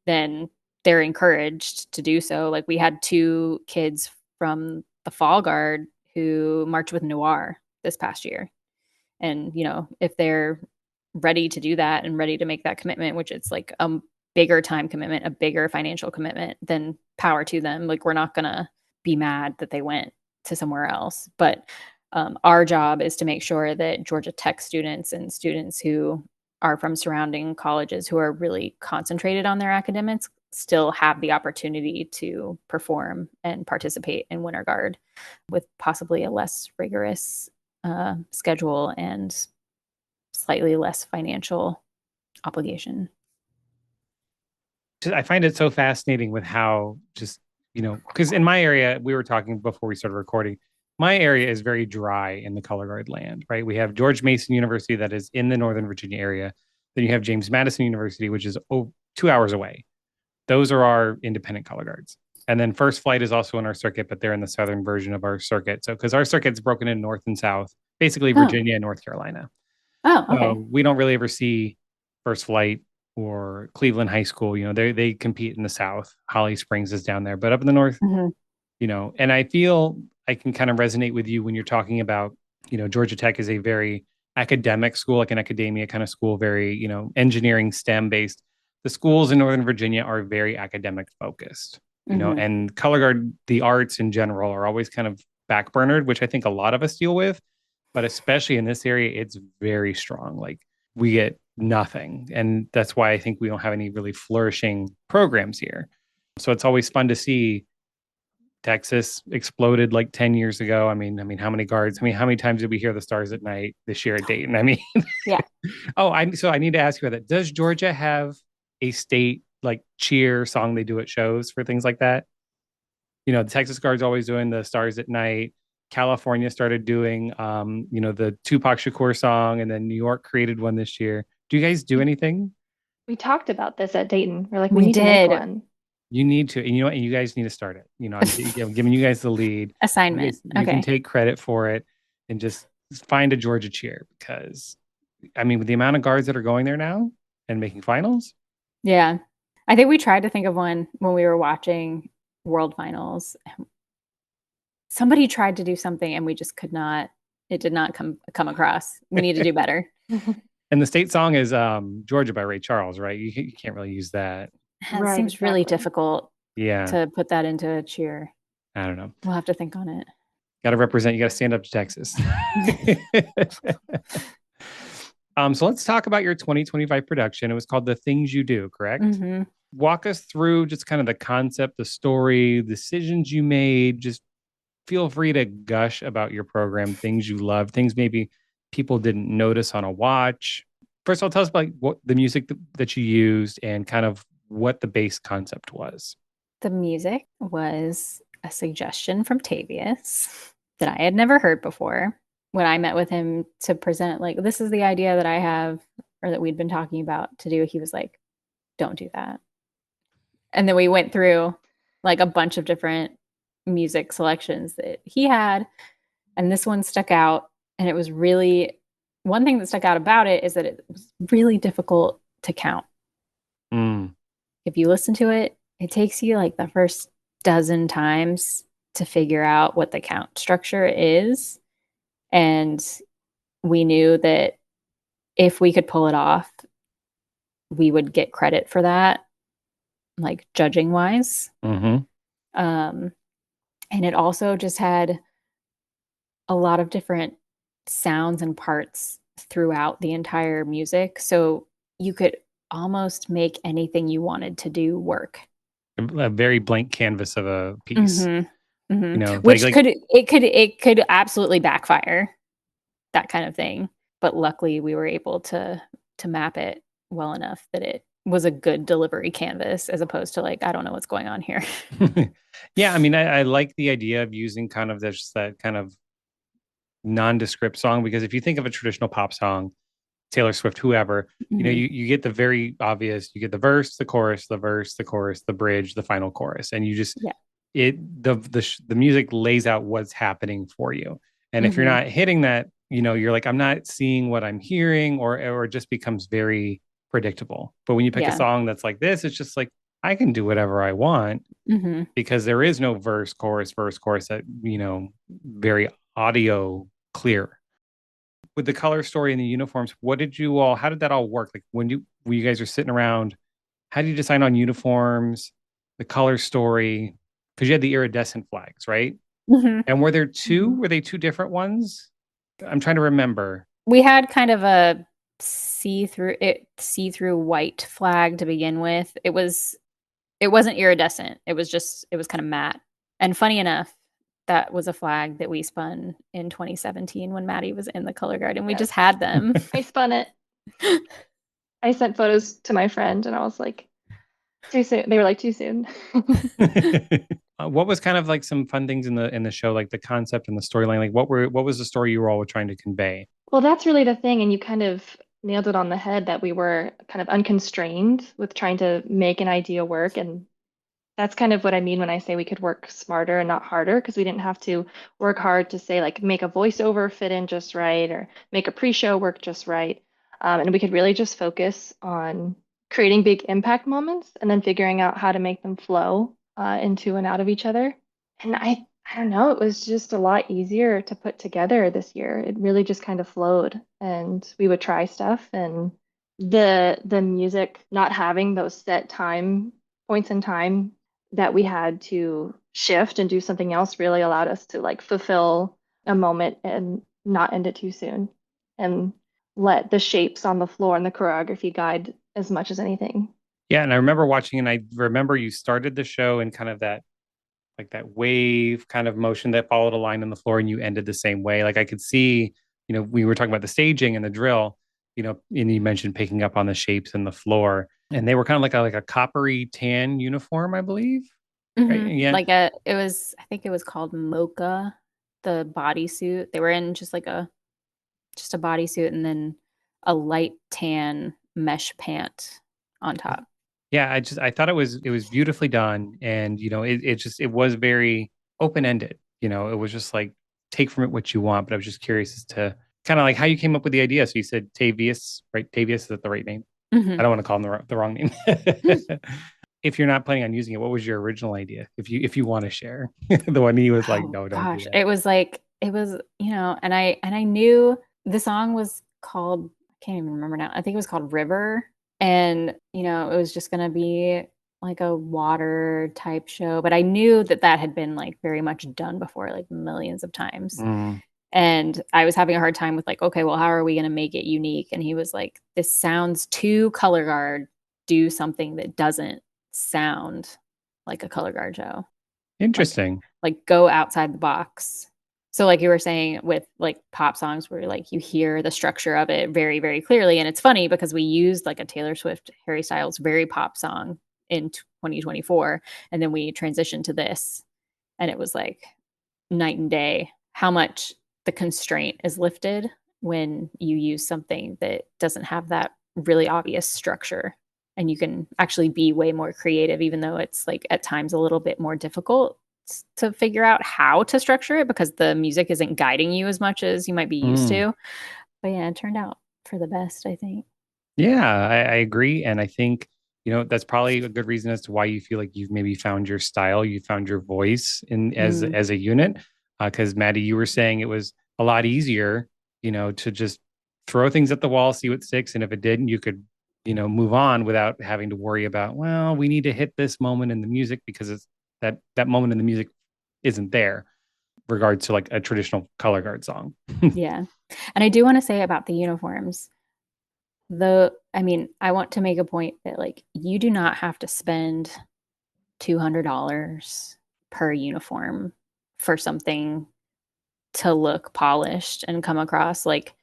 then they're encouraged to do so. Like we had two kids from the Fall Guard who marched with Noir this past year. And, if they're ready to do that and ready to make that commitment, which it's like a bigger time commitment, a bigger financial commitment, then power to them. Like we're not going to be mad that they went to somewhere else. But our job is to make sure that Georgia Tech students and students who are from surrounding colleges who are really concentrated on their academics still have the opportunity to perform and participate in Winter Guard with possibly a less rigorous schedule and slightly less financial obligation. I find it so fascinating with how just, because in my area, we were talking before we started recording, my area is very dry in the color guard land, right? We have George Mason University that is in the Northern Virginia area. Then you have James Madison University, which is 2 hours away. Those are our independent color guards. And then First Flight is also in our circuit, but they're in the southern version of our circuit. So, because our circuit's broken in north and south, basically Oh, Virginia and North Carolina. oh, okay. So we don't really ever see First Flight or Cleveland High School. They compete in the South. Holly Springs is down there, but up in the North, Hmm. and I feel I can kind of resonate with you when you're talking about, Georgia Tech is a very academic school, like an academia kind of school, very, engineering STEM based. The schools in Northern Virginia are very academic focused, Hmm. and color guard, the arts in general are always kind of backburnered, which I think a lot of us deal with. But especially in this area, it's very strong. Like we get nothing. And that's why I think we don't have any really flourishing programs here. So it's always fun to see Texas exploded like 10 years ago. I mean, how many guards? I mean, how many times did we hear the Stars at Night this year at Dayton? I mean, Yeah. so I need to ask you about that. Does Georgia have a state like cheer song they do at shows for things like that? The Texas Guard's always doing the Stars at Night. California started doing, the Tupac Shakur song, and then New York created one this year. Do you guys do anything? We talked about this at Dayton. We're like, we We need to make did. one. You need to, and you know what? You guys need to start it. I'm giving you guys the lead. Assignment. You can Okay. take credit for it and just find a Georgia cheer because, I mean, with the amount of guards that are going there now and making finals, Yeah. I think we tried to think of one when we were watching World Finals. Somebody tried to do something and we just could not, it did not come across. We need to do better. and the state song is Georgia by Ray Charles, right? You can't really use that. It Right, seems really exactly. difficult Yeah, to put that into a cheer. I don't know. We'll have to think on it. Got to represent. You got to stand up to Texas. So let's talk about your 2025 production. It was called The Things You Do, correct? Hmm. Walk us through just kind of the concept, the story, decisions you made. Just feel free to gush about your program, things you love, things maybe people didn't notice on a watch. First of all, tell us about what the music that you used and kind of what the base concept was. The music was a suggestion from Tavius that I had never heard before. When I met with him to present, like, this is the idea that I have or that we'd been talking about to do, he was like, don't do that. And then we went through like a bunch of different music selections that he had. And this one stuck out. And it was really, one thing that stuck out about it is that it was really difficult to count. Mm. If you listen to it, it takes you like the first dozen times to figure out what the count structure is. And we knew that if we could pull it off, we would get credit for that, like judging wise. Mm-hmm. And it also just had a lot of different sounds and parts throughout the entire music. So you could almost make anything you wanted to do work. A very blank canvas of a piece. Which like could absolutely backfire, that kind of thing. But luckily we were able to map it well enough that it was a good delivery canvas, as opposed to like, I don't know what's going on here. Yeah, I mean, I like the idea of using kind of this, that kind of nondescript song, because if you think of a traditional pop song, Taylor Swift, whoever, you get the very obvious, you get the verse, the chorus, the verse, the chorus, the bridge, the final chorus, and you just the music lays out what's happening for you. And if you're not hitting that, you're like, I'm not seeing what I'm hearing, or it just becomes very predictable. But when you pick a song that's like this, it's just like, I can do whatever I want, because there is no verse, chorus, that, very audio clear. With the color story and the uniforms, how did that all work? Like when you guys are sitting around, how do you decide on uniforms, the color story? Because you had the iridescent flags, right? And were they two different ones? I'm trying to remember. We had kind of a see-through white flag to begin with. It wasn't iridescent. It was kind of matte. And funny enough, that was a flag that we spun in 2017 when Maddie was in the color guard, and we just had them. I spun it. I sent photos to my friend and I was like, too soon. They were like, too soon. What was kind of like some fun things in the show, like the concept and the storyline? Like what was the story you were all trying to convey? Well, that's really the thing. And you kind of nailed it on the head, that we were kind of unconstrained with trying to make an idea work. And that's kind of what I mean when I say we could work smarter and not harder, because we didn't have to work hard to say, like, make a voiceover fit in just right or make a pre-show work just right. And we could really just focus on creating big impact moments and then figuring out how to make them flow into and out of each other. And I don't know, it was just a lot easier to put together this year. It really just kind of flowed, and we would try stuff, and the music not having those set time points in time that we had to shift and do something else really allowed us to like fulfill a moment and not end it too soon, and let the shapes on the floor and the choreography guide as much as anything. Yeah, and I remember watching, and I remember you started the show in kind of that, like that wave kind of motion that followed a line on the floor, and you ended the same way. Like I could see, we were talking about the staging and the drill, and you mentioned picking up on the shapes in the floor, and they were kind of like a coppery tan uniform, I believe. Right? Yeah. I think it was called Mocha, the bodysuit. They were in just a bodysuit and then a light tan mesh pant on top. Yeah, I thought it was beautifully done, and it was very open ended. It was just like, take from it what you want. But I was just curious as to kind of like how you came up with the idea. So you said Tavius, right? Tavius, is that the right name? I don't want to call him the wrong name. If you're not planning on using it, what was your original idea? If you want to share the one he was like, no, don't do that. It was and I knew the song was called, I can't even remember now. I think it was called River. And, it was just going to be like a water type show. But I knew that had been like very much done before, like millions of times. And I was having a hard time with like, okay, well, how are we going to make it unique? And he was like, this sounds too color guard. Do something that doesn't sound like a color guard show. Interesting. Like go outside the box. So like you were saying with like pop songs where like you hear the structure of it very, very clearly. And it's funny because we used like a Taylor Swift, Harry Styles, very pop song in 2024. And then we transitioned to this. And it was like night and day how much the constraint is lifted when you use something that doesn't have that really obvious structure. And you can actually be way more creative, even though it's like at times a little bit more difficult to figure out how to structure it because the music isn't guiding you as much as you might be used to. But yeah, it turned out for the best, I think. Yeah, I agree. And I think, that's probably a good reason as to why you feel like you've maybe found your style, you found your voice in as a unit. Because Maddie, you were saying it was a lot easier, to just throw things at the wall, see what sticks, and if it didn't, you could, move on without having to worry about, well, we need to hit this moment in the music because it's that moment in the music isn't there, regards to like a traditional color guard song. Yeah. And I do want to say about the uniforms, I want to make a point that like you do not have to spend $200 per uniform for something to look polished and come across like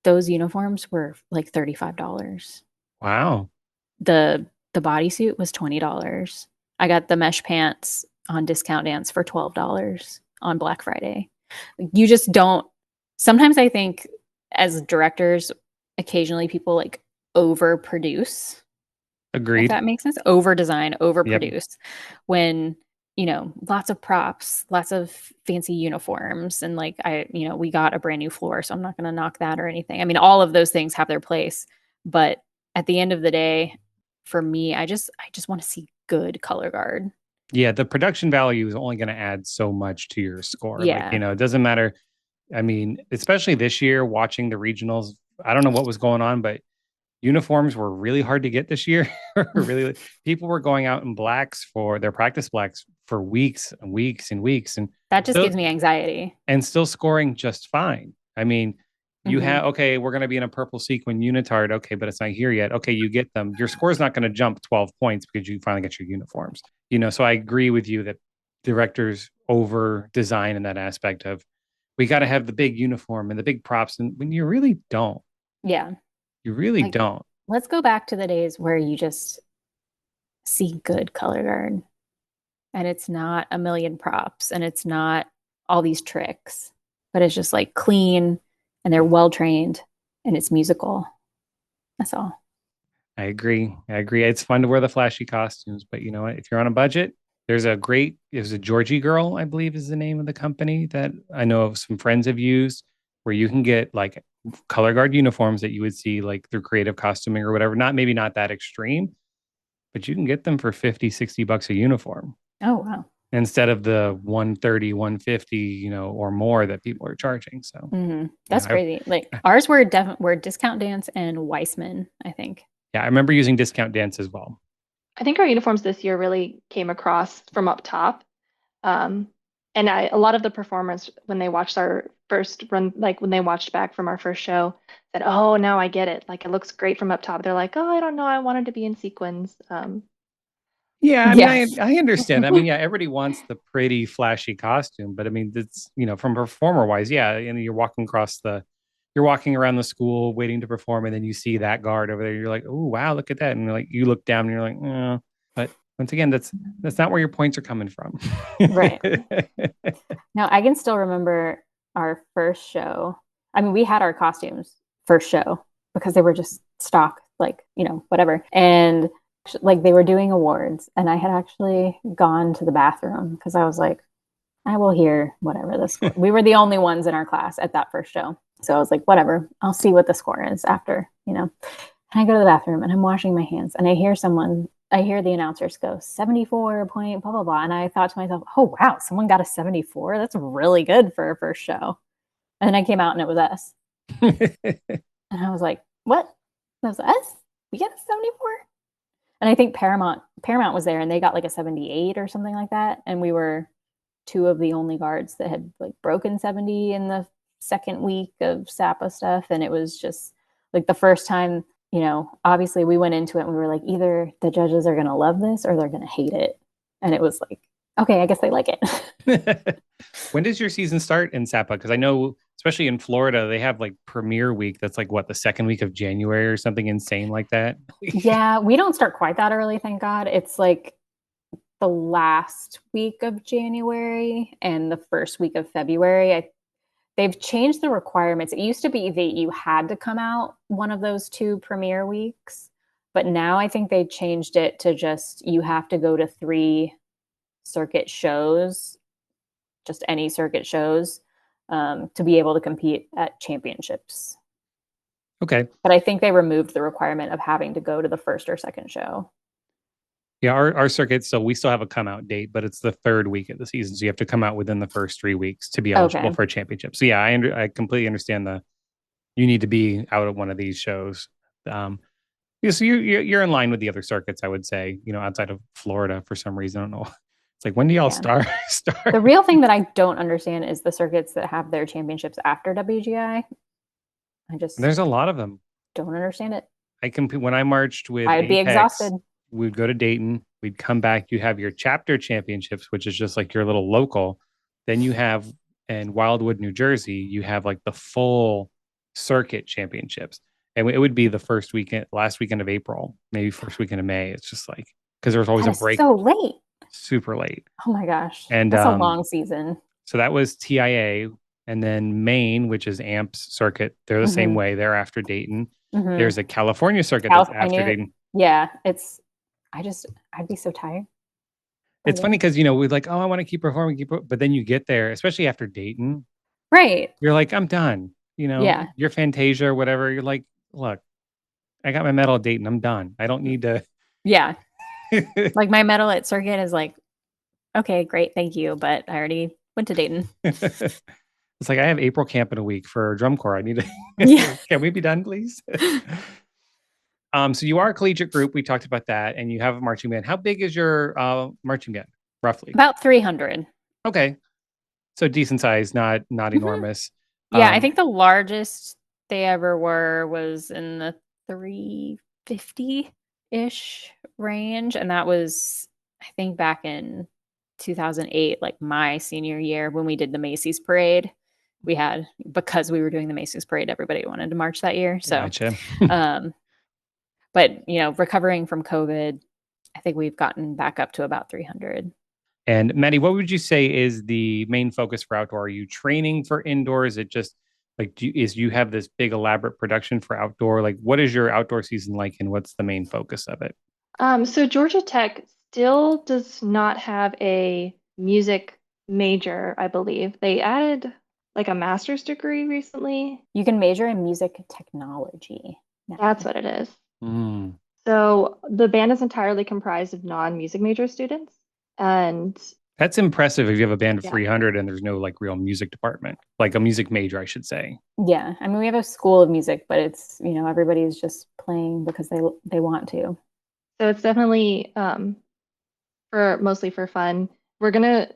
those uniforms were like $35. Wow. The bodysuit was $20. I got the mesh pants on Discount Dance for $12 on Black Friday. You just don't. Sometimes I think as directors, occasionally people like overproduce, if Agreed. that makes sense. Over design, Yep. overproduce when, lots of props, lots of fancy uniforms. And like, we got a brand new floor, so I'm not going to knock that or anything. I mean, all of those things have their place. But at the end of the day, for me, I just want to see good color guard. Yeah, the production value is only going to add so much to your score. Like, Yeah. it doesn't matter. I mean, especially this year, watching the regionals, I don't know what was going on, but uniforms were really hard to get this year. Really, people were going out in blacks for their practice blacks for weeks and weeks and weeks, and That just still gives me anxiety. still scoring just fine. I mean, you Mhm. have, okay, we're going to be in a purple sequin unitard. Okay, but it's not here yet. Okay, you get them. Your score is not going to jump 12 points because you finally get your uniforms. So I agree with you that directors over design in that aspect of, we got to have the big uniform and the big props, and when you really don't. Yeah. You really Like, don't. let's go back to the days where you just see good color guard and it's not a million props and it's not all these tricks, but it's just like clean and they're well trained and it's musical. That's all. I agree. I agree. It's fun to wear the flashy costumes, but you know what? If you're on a budget, there's a Georgie Girl, I believe is the name of the company that I know of some friends have used, where you can get like color guard uniforms that you would see like through creative costuming or whatever. Maybe not that extreme, but you can get them for 50, $60 a uniform Oh, wow. instead of the 130, 150, or more that people are charging. So, That's yeah, crazy. Like ours were Discount Dance and Weissman, I think. I remember using Discount Dance as well. I think our uniforms this year really came across from up top. Um, and a lot of the performers, when they watched our first run, like when they watched back from our first show, said, "Oh, now I get it. Like it looks great from up top." They're like, "Oh, I don't know. I wanted to be in sequins." Yeah, I mean, Yeah. I understand. I mean, yeah, everybody wants the pretty, flashy costume, but I mean, it's from performer wise, yeah. And you're walking around the school waiting to perform, and then you see that guard over there. You're like, oh wow, look at that, and like you look down, and you're like, oh. But once again, that's not where your points are coming from. Right. Now, I can still remember our first show. I mean, we had our costumes first show because they were just stock, like, whatever. And like they were doing awards, and I had actually gone to the bathroom because I was like, I will hear whatever the score. We were the only ones in our class at that first show. So I was like, whatever, I'll see what the score is after. And I go to the bathroom and I'm washing my hands and I hear the announcers go 74 point, blah, blah, blah. And I thought to myself, oh, wow, someone got a 74. That's really good for a first show. And then I came out and it was us. And I was like, what? That was us? We got a 74? And I think Paramount was there and they got like a 78 or something like that. And we were two of the only guards that had like broken 70 in the second week of SAPA stuff. And it was just like the first time, obviously we went into it and we were like, either the judges are going to love this or they're going to hate it. And it was like, okay, I guess they like it. When does your season start in SAPA? Because I know, especially in Florida, they have like premiere week. That's like what, the second week of January or something insane like that. Yeah, we don't start quite that early, thank God. It's like the last week of January and the first week of February. They've changed the requirements. It used to be that you had to come out one of those two premiere weeks, but now I think they changed it to just you have to go to 3 circuit shows, just any circuit shows, to be able to compete at championships. Okay. But I think they removed the requirement of having to go to the first or second show. Yeah, our circuit, so we still have a come out date, but it's the third week of the season. So you have to come out within the first 3 weeks to be eligible Okay. for a championship. So yeah, I completely understand you need to be out at one of these shows. Yeah, so you're in line with the other circuits, I would say, outside of Florida for some reason. I don't know. It's like, when do y'all Yeah. start? The real thing that I don't understand is the circuits that have their championships after WGI. I just There's a lot of them. don't understand it. I compete when I marched with I'd be Apex. exhausted. We'd go to Dayton. We'd come back. You have your chapter championships, which is just like your little local. Then you have in Wildwood, New Jersey, you have like the full circuit championships, and it would be the last weekend of April, maybe first weekend of May. It's just like because there's always That a is break, so late. super late. Oh my gosh. And That's a long season. so that was TIA, and then Maine, which is AMP's circuit. They're the same Mhm. way. They're after Dayton. Mhm. There's a California circuit that's after Dayton. Yeah, I'd be so tired. It's funny because we're like, oh, I want to keep performing, but then you get there, especially after Dayton, Right. you're like, I'm done. Yeah. Your Fantasia or whatever. You're like, look, I got my medal at Dayton. I'm done. I don't need to. Yeah. Like my medal at circuit is like, okay, great, thank you, but I already went to Dayton. It's like I have April camp in a week for drum corps. I need to. Yeah. Can we be done, please? So you are a collegiate group. We talked about that, and you have a marching band. How big is your marching band, roughly? About 300. Okay, so decent size, not enormous. Yeah, I think the largest they ever were was in the 350-ish range, and that was, I think, back in 2008, like my senior year when we did the Macy's parade. Because we were doing the Macy's parade, everybody wanted to march that year. So, Gotcha. but recovering from COVID, I think we've gotten back up to about 300. And Maddie, what would you say is the main focus for outdoor? Are you training for indoor? Is it just like you have this big elaborate production for outdoor? Like, what is your outdoor season like, and what's the main focus of it? So Georgia Tech still does not have a music major, I believe. They added like a master's degree recently. You can major in music technology now. That's what it is. Mm. So the band is entirely comprised of non-music major students. And That's impressive if you have a band of Yeah. 300 and there's no like real music department, like a music major, I should say. Yeah, I mean we have a school of music, but it's everybody's just playing because they want to. so it's definitely mostly for fun. We're gonna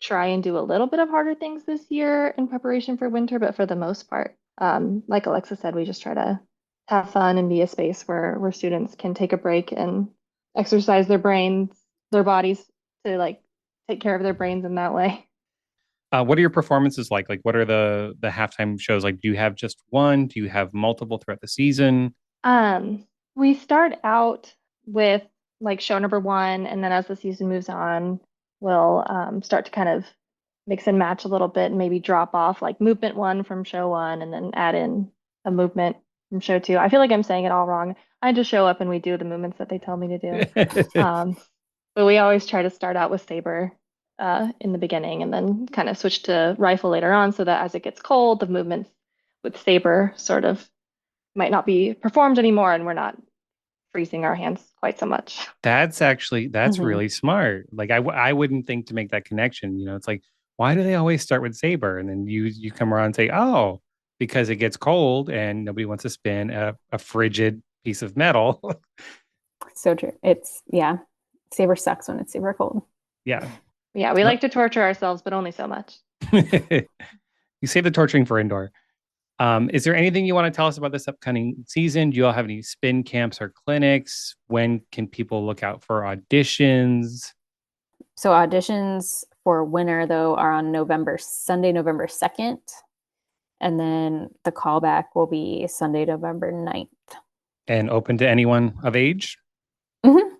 try and do a little bit of harder things this year in preparation for winter, but for the most part, like Alexa said, we just try to have fun and be a space where students can take a break and exercise their brains, their bodies to like take care of their brains in that way. What are your performances like? Like, what are the halftime shows like? Do you have just one? Do you have multiple throughout the season? We start out with like show number one, and then as the season moves on, we'll start to kind of mix and match a little bit and maybe drop off like movement one from show one and then add in a movement from show two. I feel like I'm saying it all wrong. I just show up and we do the movements that they tell me to do. But we always try to start out with saber in the beginning and then kind of switch to rifle later on so that as it gets cold, the movements with saber sort of might not be performed anymore and we're not freezing our hands quite so much. That's Mhm. really smart. Like I wouldn't think to make that connection. It's like, why do they always start with saber? And then you come around and say, oh, because it gets cold and nobody wants to spin a frigid piece of metal. So true. Saber sucks when it's super cold. Yeah. Yeah, we like to torture ourselves, but only so much. You save the torturing for indoor. Is there anything you want to tell us about this upcoming season? Do you all have any spin camps or clinics? When can people look out for auditions? So auditions for winter though are on Sunday, November 2nd. And then the callback will be Sunday, November 9th. And open to anyone of age? Mm-hmm.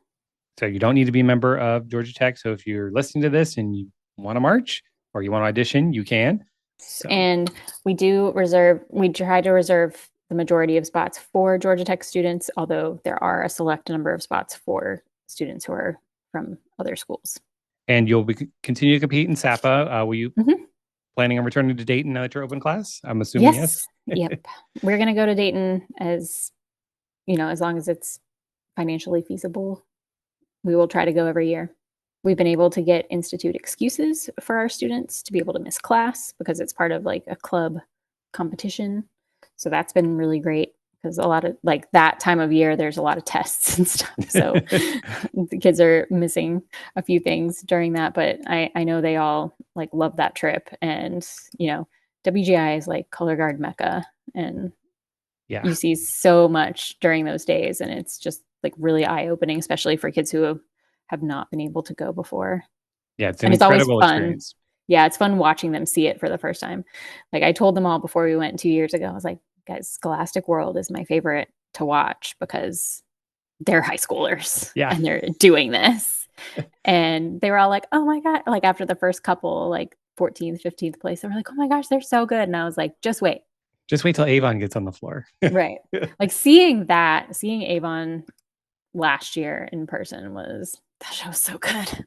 So you don't need to be a member of Georgia Tech. So if you're listening to this and you want to march or you want to audition, you can. So. And we try to reserve the majority of spots for Georgia Tech students, although there are a select number of spots for students who are from other schools. And you'll continue to compete in SAPA. Will you planning on returning to Dayton now that you're open class? I'm assuming yes. Yep. We're going to go to Dayton as, as long as it's financially feasible. We will try to go every year. We've been able to get institute excuses for our students to be able to miss class because it's part of like a club competition. So that's been really great because a lot of like that time of year, there's a lot of tests and stuff. So the kids are missing a few things during that, but I know they all like love that trip. And, WGI is like color guard Mecca, and you see so much during those days. And it's just like really eye opening, especially for kids who have not been able to go before. Yeah, it's an incredible experience. Yeah, it's fun watching them see it for the first time. Like I told them all before we went 2 years ago, I was like, guys, Scholastic World is my favorite to watch because they're high schoolers and they're doing this. And they were all like, oh my God. Like after the first couple, like 14th, 15th place, they were like, oh my gosh, they're so good. And I was like, just wait. Just wait till Avon gets on the floor. Right. Like seeing Avon last year in person that show was so good.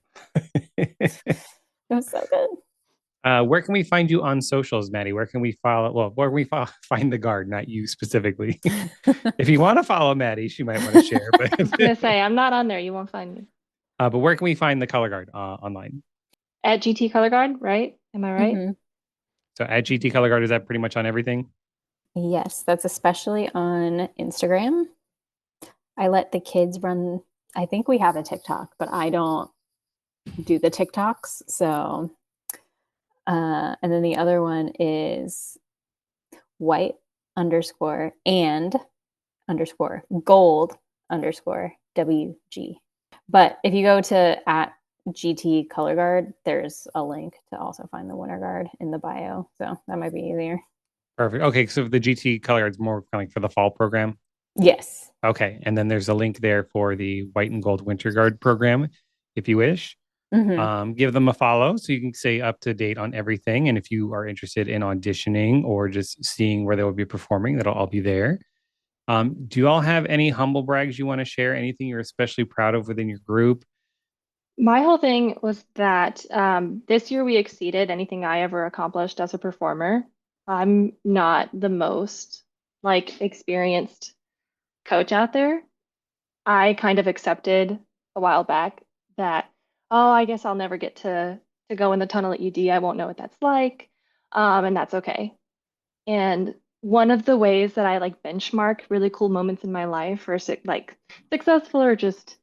It was so good. Where can we find you on socials, Maddie? Where can we follow? Well, where can we find the guard, not you specifically? If you want to follow Maddie, she might want to share. But I was going to say, I'm not on there. You won't find me. But where can we find the color guard online? At GT Color Guard, right? Am I right? Mm-hmm. So at GT Color Guard, is that pretty much on everything? Yes, that's especially on Instagram. I let the kids run. I think we have a TikTok, but I don't do the TikToks. So, and then the other one is white _ and _ gold _ WG. But if you go to at GT Color Guard, there's a link to also find the Winter Guard in the bio. So that might be easier. Perfect. Okay, so the GT Color Guard is more kind of like for the fall program? Yes. Okay, and then there's a link there for the White and Gold Winterguard program, if you wish. Mm-hmm. Give them a follow so you can stay up to date on everything. And if you are interested in auditioning or just seeing where they will be performing, that'll all be there. Do you all have any humble brags you want to share? Anything you're especially proud of within your group? My whole thing was that this year we exceeded anything I ever accomplished as a performer. I'm not the most like experienced coach out there. I kind of accepted a while back that, oh, I guess I'll never get to go in the tunnel at UD. I won't know what that's like. And that's okay. And one of the ways that I like benchmark really cool moments in my life or like successful or just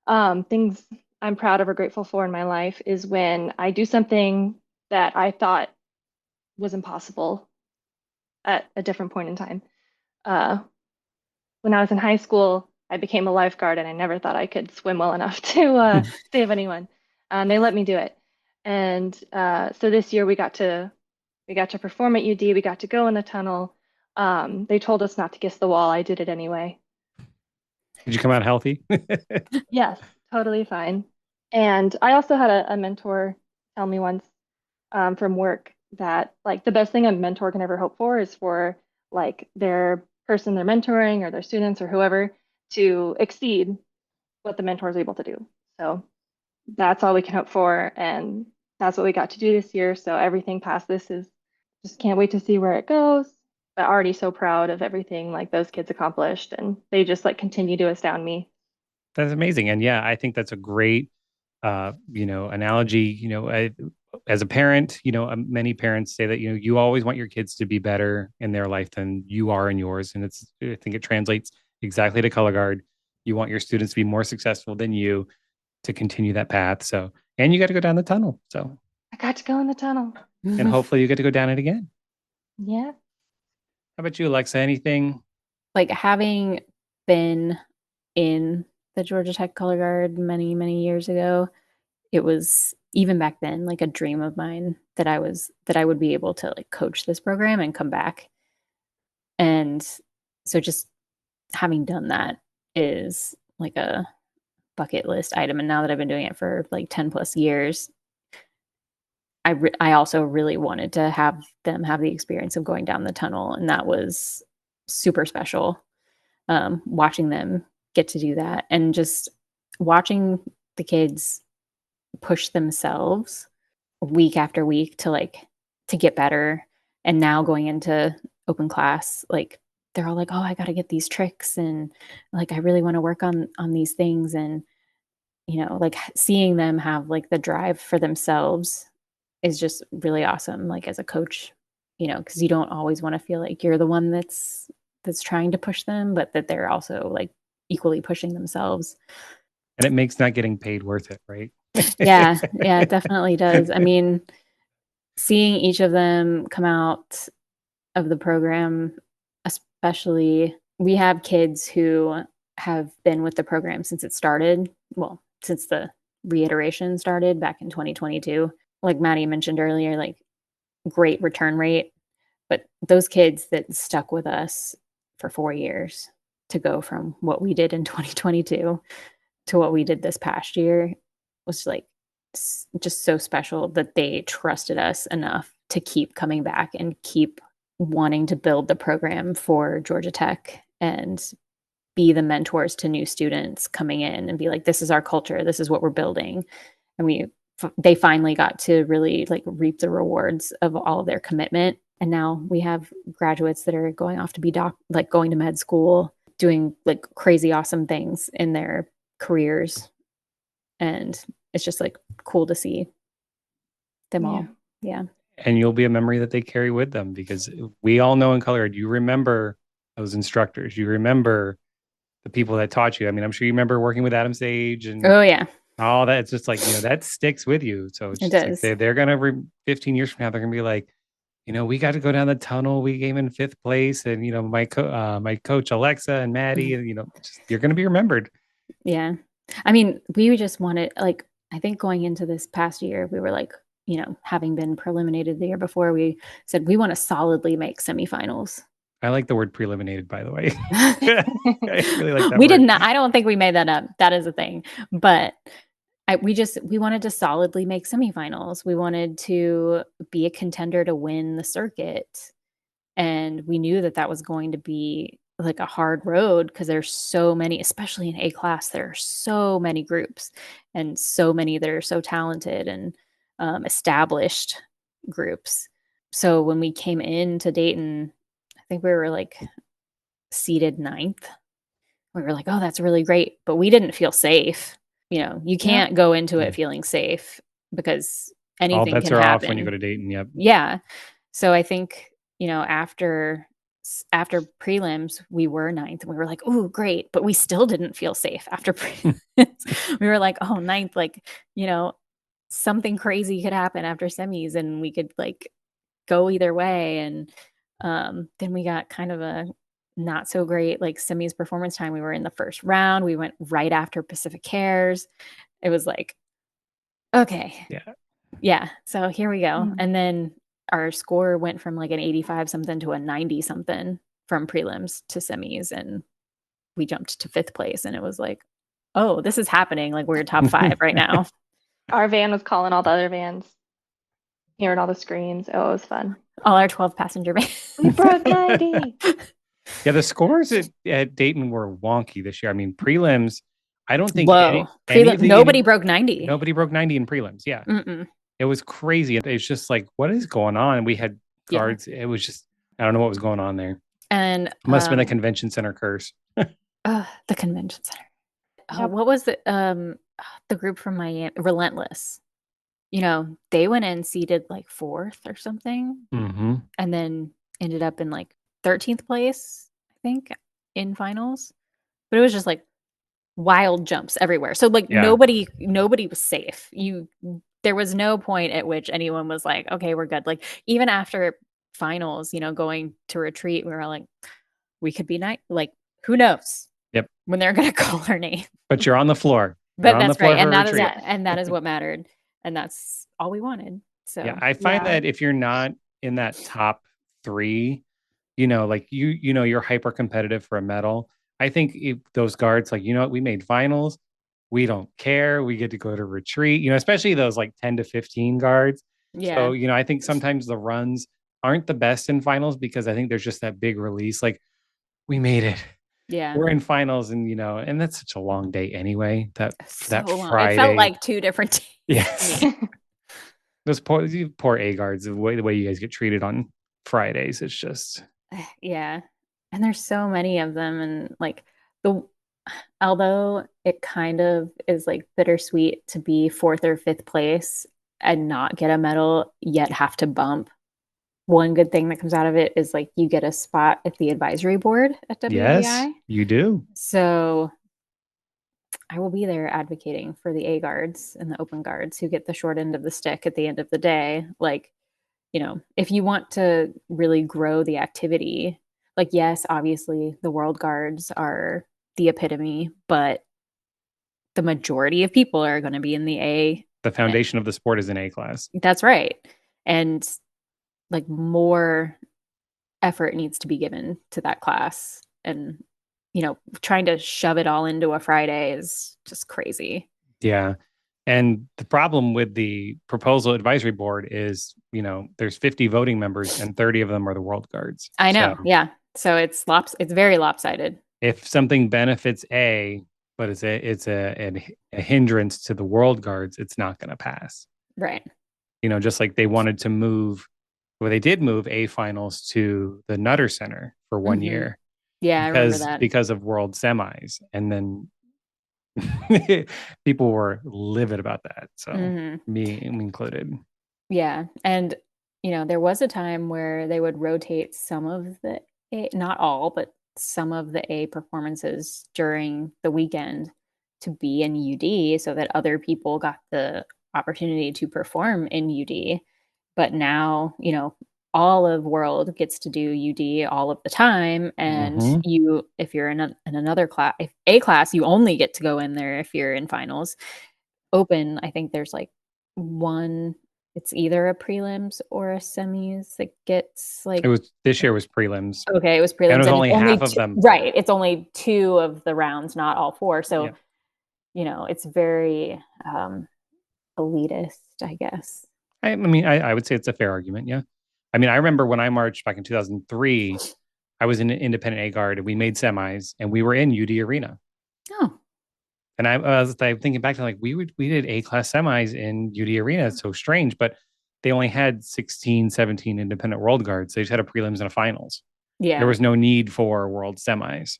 things I'm proud of or grateful for in my life is when I do something that I thought was impossible at a different point in time. When I was in high school, I became a lifeguard and I never thought I could swim well enough to save anyone. They let me do it. And so this year we got to perform at UD. We got to go in the tunnel. They told us not to kiss the wall. I did it anyway. Did you come out healthy? Yes, totally fine. And I also had a mentor tell me once from work that like the best thing a mentor can ever hope for is for like their person they're mentoring or their students or whoever to exceed what the mentor is able to do. So that's all we can hope for. And that's what we got to do this year. So everything past this is just can't wait to see where it goes. But already so proud of everything like those kids accomplished. And they just like continue to astound me. That's amazing. And yeah, I think that's a great, analogy. As a parent, many parents say that, you always want your kids to be better in their life than you are in yours. And I think it translates exactly to color guard. You want your students to be more successful than you to continue that path. So, and you got to go down the tunnel. So I got to go in the tunnel. And hopefully you get to go down it again. Yeah. How about you, Alexa? Anything? Like having been in the Georgia Tech Color Guard many, many years ago, it was even back then like a dream of mine that I would be able to like coach this program and come back. And so just having done that is like a bucket list item. And now that I've been doing it for like 10 plus years, I also really wanted to have them have the experience of going down the tunnel. And that was super special. Watching them get to do that and just watching the kids push themselves week after week to to get better. And now going into open class, like they're all like, oh, I got to get these tricks, and like I really want to work on these things. And like seeing them have like the drive for themselves is just really awesome, like as a coach, because you don't always want to feel like you're the one that's trying to push them, but that they're also like equally pushing themselves. And it makes not getting paid worth it, right? Yeah, it definitely does. I mean, seeing each of them come out of the program, especially, we have kids who have been with the program since it started. Well, since the reiteration started back in 2022. Like Maddie mentioned earlier, like great return rate. But those kids that stuck with us for 4 years to go from what we did in 2022 to what we did this past year was like just so special that they trusted us enough to keep coming back and keep wanting to build the program for Georgia Tech and be the mentors to new students coming in and be like, this is our culture, this is what we're building. And they finally got to really like reap the rewards of all of their commitment. And now we have graduates that are going off to be going to med school, doing like crazy awesome things in their careers. And it's just like cool to see them all. Yeah. And you'll be a memory that they carry with them, because we all know in color, you remember those instructors, you remember the people that taught you. I mean, I'm sure you remember working with Adam Sage and all that. It's just like, that sticks with you. So it's just like they're going to 15 years from now, they're going to be like, we got to go down the tunnel. We came in 5th place. And, my coach, Alexa and Maddie, and, you're going to be remembered. Yeah. I mean, we just wanted, like, I think going into this past year, we were like, having been preliminated the year before, we said we want to solidly make semifinals. I like the word preliminated, by the way. I really like that we word. did not. I don't think we made that up. That is a thing. But we wanted to solidly make semifinals. We wanted to be a contender to win the circuit. And we knew that was going to be like a hard road because there's so many, especially in A class, there are so many groups and so many that are so talented and established groups. So when we came into Dayton, I think we were like seated 9th. We were like, oh, that's really great. But we didn't feel safe. You can't go into it feeling safe because anything all bets can are happen off when you go to Dayton. Yep. Yeah. So I think, after prelims, we were 9th and we were like, oh, great. But we still didn't feel safe after prelims. We were like, oh, 9th, like, something crazy could happen after semis and we could like go either way. And then we got kind of a not so great like semis performance time. We were in the first round. We went right after Pacific Cares. It was like, okay. Yeah. So here we go. And then our score went from like an 85 something to a 90 something from prelims to semis. And we jumped to 5th place. And it was like, oh, this is happening. Like we're top 5 right now. Our van was calling all the other vans, hearing all the screams. Oh, it was fun. All our 12 passenger vans. We broke 90. Yeah, the scores at Dayton were wonky this year. I mean, prelims, I don't think nobody broke 90. Nobody broke 90 in prelims. Yeah. Mm-mm. It was crazy. It's just like, what is going on? And we had guards. It was just, I don't know what was going on there. And it must have been a convention center curse. The convention center. What was the group from Miami? Relentless. They went in seated like 4th or something. Mm-hmm. And then ended up in like 13th place, I think, in finals. But it was just like wild jumps everywhere. So like nobody was safe. There was no point at which anyone was like, okay, we're good. Like even after finals, going to retreat, we were like, we could be like, who knows? Yep. When they're gonna call our name. But you're on the floor. But that's right. And that is what mattered. And that's all we wanted. So yeah, I find that if you're not in that top 3, like you're hyper competitive for a medal. I think those guards, like, what, we made finals. We don't care. We get to go to retreat, especially those like 10 to 15 guards. Yeah. So, I think sometimes the runs aren't the best in finals because I think there's just that big release. Like, we made it. Yeah. We're in finals and, and that's such a long day anyway. That long. Friday. It felt like 2 different days. Yes. Those poor A guards, the way you guys get treated on Fridays, it's just Yeah. And there's so many of them. And like the, although it kind of is like bittersweet to be fourth or fifth place and not get a medal, yet have to bump. One good thing that comes out of it is like you get a spot at the advisory board at yes, WVI. you do. So I will be there advocating for the A guards and the open guards who get the short end of the stick at the end of the day. Like, if you want to really grow the activity, like, yes, obviously the world guards are the epitome, but the majority of people are going to be in the A. The foundation of the sport is an A class. That's right. And like more effort needs to be given to that class. And, trying to shove it all into a Friday is just crazy. Yeah. And the problem with the proposal advisory board is, there's 50 voting members and 30 of them are the world guards. I know. So Yeah. So it's very lopsided. if something benefits A, but it's a hindrance to the world guards, it's not going to pass. Right. Just like they wanted to move, well, they did move A finals to the Nutter Center for one year. Yeah, I remember that. Because of world semis. And then people were livid about that. So me included. Yeah. And, there was a time where they would rotate some of the A, not all, but some of the A performances during the weekend to be in UD so that other people got the opportunity to perform in UD. But now, all of world gets to do UD all of the time. And if you're in another class, if A class, you only get to go in there if you're in finals. Open, I think there's like one, it's either a prelims or a semis that gets like this year was prelims. Okay, it was prelims. And it was only half of them. Right. It's only 2 of the rounds, not all 4. So, it's very elitist, I guess. I mean, I would say it's a fair argument. Yeah. I mean, I remember when I marched back in 2003, I was in an independent A guard and we made semis and we were in UD Arena. Oh. And I was thinking back to like, we did A class semis in UD Arena. It's so strange, but they only had 16, 17 independent world guards. They just had a prelims and a finals. Yeah. There was no need for world semis.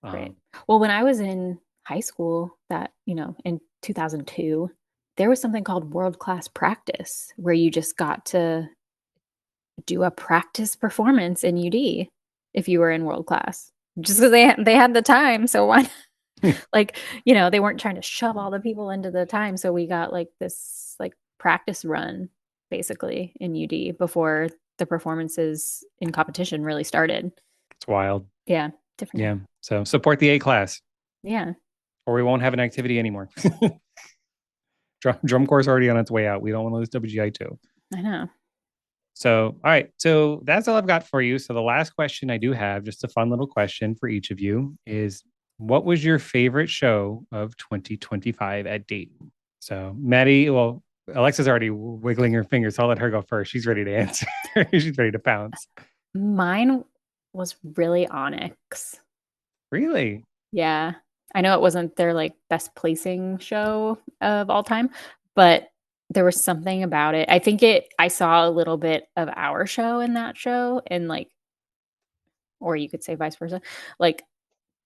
Right. Well, when I was in high school, that, in 2002, there was something called world class practice where you just got to do a practice performance in UD if you were in world class, just because they had the time. So why? Like, they weren't trying to shove all the people into the time. So we got like this like practice run basically in UD before the performances in competition really started. It's wild. Yeah. Different. Yeah. So support the A class. Yeah. Or we won't have an activity anymore. Drum corps already on its way out. We don't want to lose WGI too. I know. So, all right. So that's all I've got for you. So the last question I do have, just a fun little question for each of you, is what was your favorite show of 2025 at Dayton? So Maddie, well, Alexa's already wiggling her fingers. So I'll let her go first. She's ready to answer. She's ready to pounce. Mine was really Onyx. Really? Yeah. I know it wasn't their like best placing show of all time, but there was something about it. I saw a little bit of our show in that show and like, or you could say vice versa, like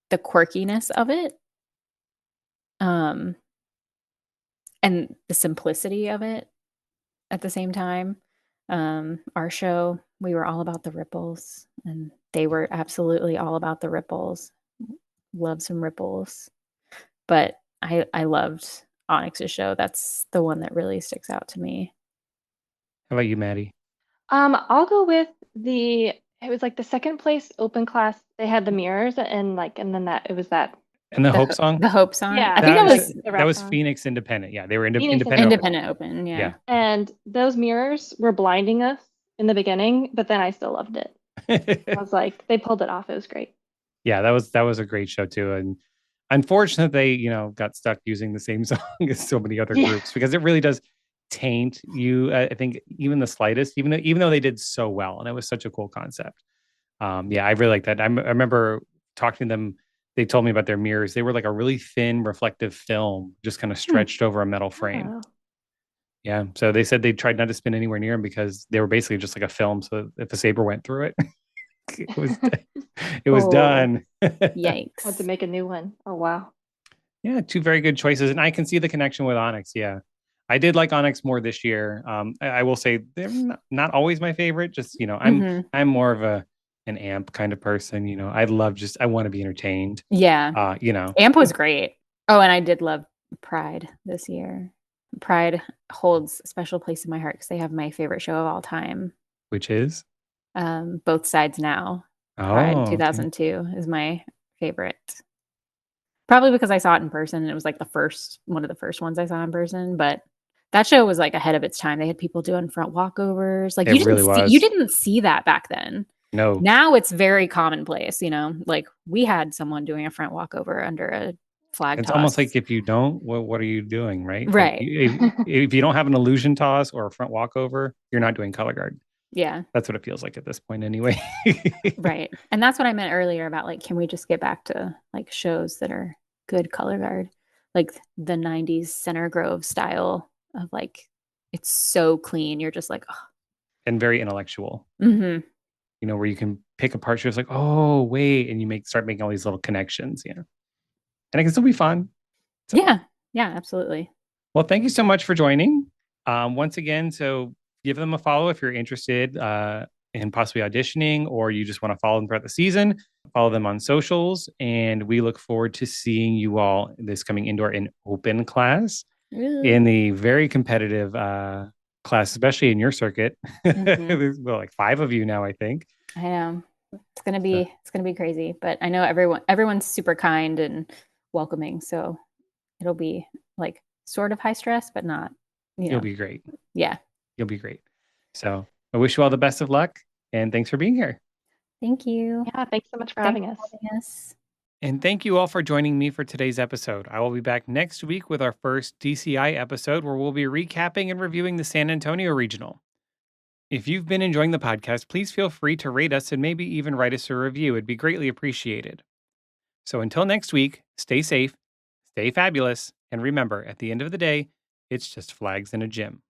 the quirkiness of it. And the simplicity of it at the same time. Our show, we were all about the ripples and they were absolutely all about the ripples. Love some ripples. But I loved Onyx's show. That's the one that really sticks out to me. How about you, Maddie? I'll go with it was like the second place open class. They had the mirrors and then it was that. And the Hope song? The Hope song? Yeah. I think that was Phoenix Independent. Yeah, they were independent. Independent open, yeah. And those mirrors were blinding us in the beginning, but then I still loved it. I was like, they pulled it off. It was great. Yeah, that was a great show too. And unfortunately, they, got stuck using the same song as so many other groups because it really does taint you. I think even the slightest, even though they did so well and it was such a cool concept. Yeah, I really like that. I remember talking to them. They told me about their mirrors. They were like a really thin reflective film, just kind of stretched over a metal frame. Yeah. So they said they tried not to spin anywhere near them because they were basically just like a film. So if the saber went through it, it was it was Oh, done. Had to yikes. make a new one. Oh, wow. Yeah, two very good choices, and I can see the connection with Onyx. Yeah, I did like Onyx more this year. I will say they're not always my favorite. Just Hmm. I'm more of an amp kind of person. I want to be entertained. Yeah. Uh, you know, Amp was great. Oh, and I did love Pride this year. Pride holds a special place in my heart because they have my favorite show of all time. which is Both Sides Now. Pride oh okay, 2002 is my favorite. Probably because I saw it in person and it was like one of the first ones I saw in person, but that show was like ahead of its time. They had people doing front walkovers. Like it really you was. didn't see that back then. No, Now it's very commonplace, like we had someone doing a front walkover under a flag it's almost toss. like if you don't, what are you doing, right? Like Right. if you don't have an illusion toss or a front walkover, you're not doing color guard. Yeah. That's what it feels like at this point, anyway. Right. And that's what I meant earlier about like, can we just get back to like shows that are good color guard? Like the 90s Center Grove style of like, it's so clean. You're just like, oh. And very intellectual. Hmm. Where you can pick apart shows like, oh, wait, and start making all these little connections, and it can still be fun. So, Yeah. Yeah, absolutely. well, thank you so much for joining. Once again, so give them a follow if you're interested in possibly auditioning or you just want to follow them throughout the season. Follow them on socials, and we look forward to seeing you all this coming indoor and open class Ooh. in the very competitive class, especially in your circuit. Mhm. There's like 5 of you now, I think. I know. So It's gonna be crazy, but I know everyone's super kind and welcoming, so it'll be like sort of high stress, but not, you you'll know. be great. Yeah. You'll be great. So I wish you all the best of luck and thanks for being here. Thank you. Yeah, thanks so much for Thanks having for us. having us. And thank you all for joining me for today's episode. I will be back next week with our first DCI episode where we'll be recapping and reviewing the San Antonio Regional. If you've been enjoying the podcast, please feel free to rate us and maybe even write us a review. It'd be greatly appreciated. So until next week, stay safe, stay fabulous, and remember, at the end of the day, it's just flags in a gym.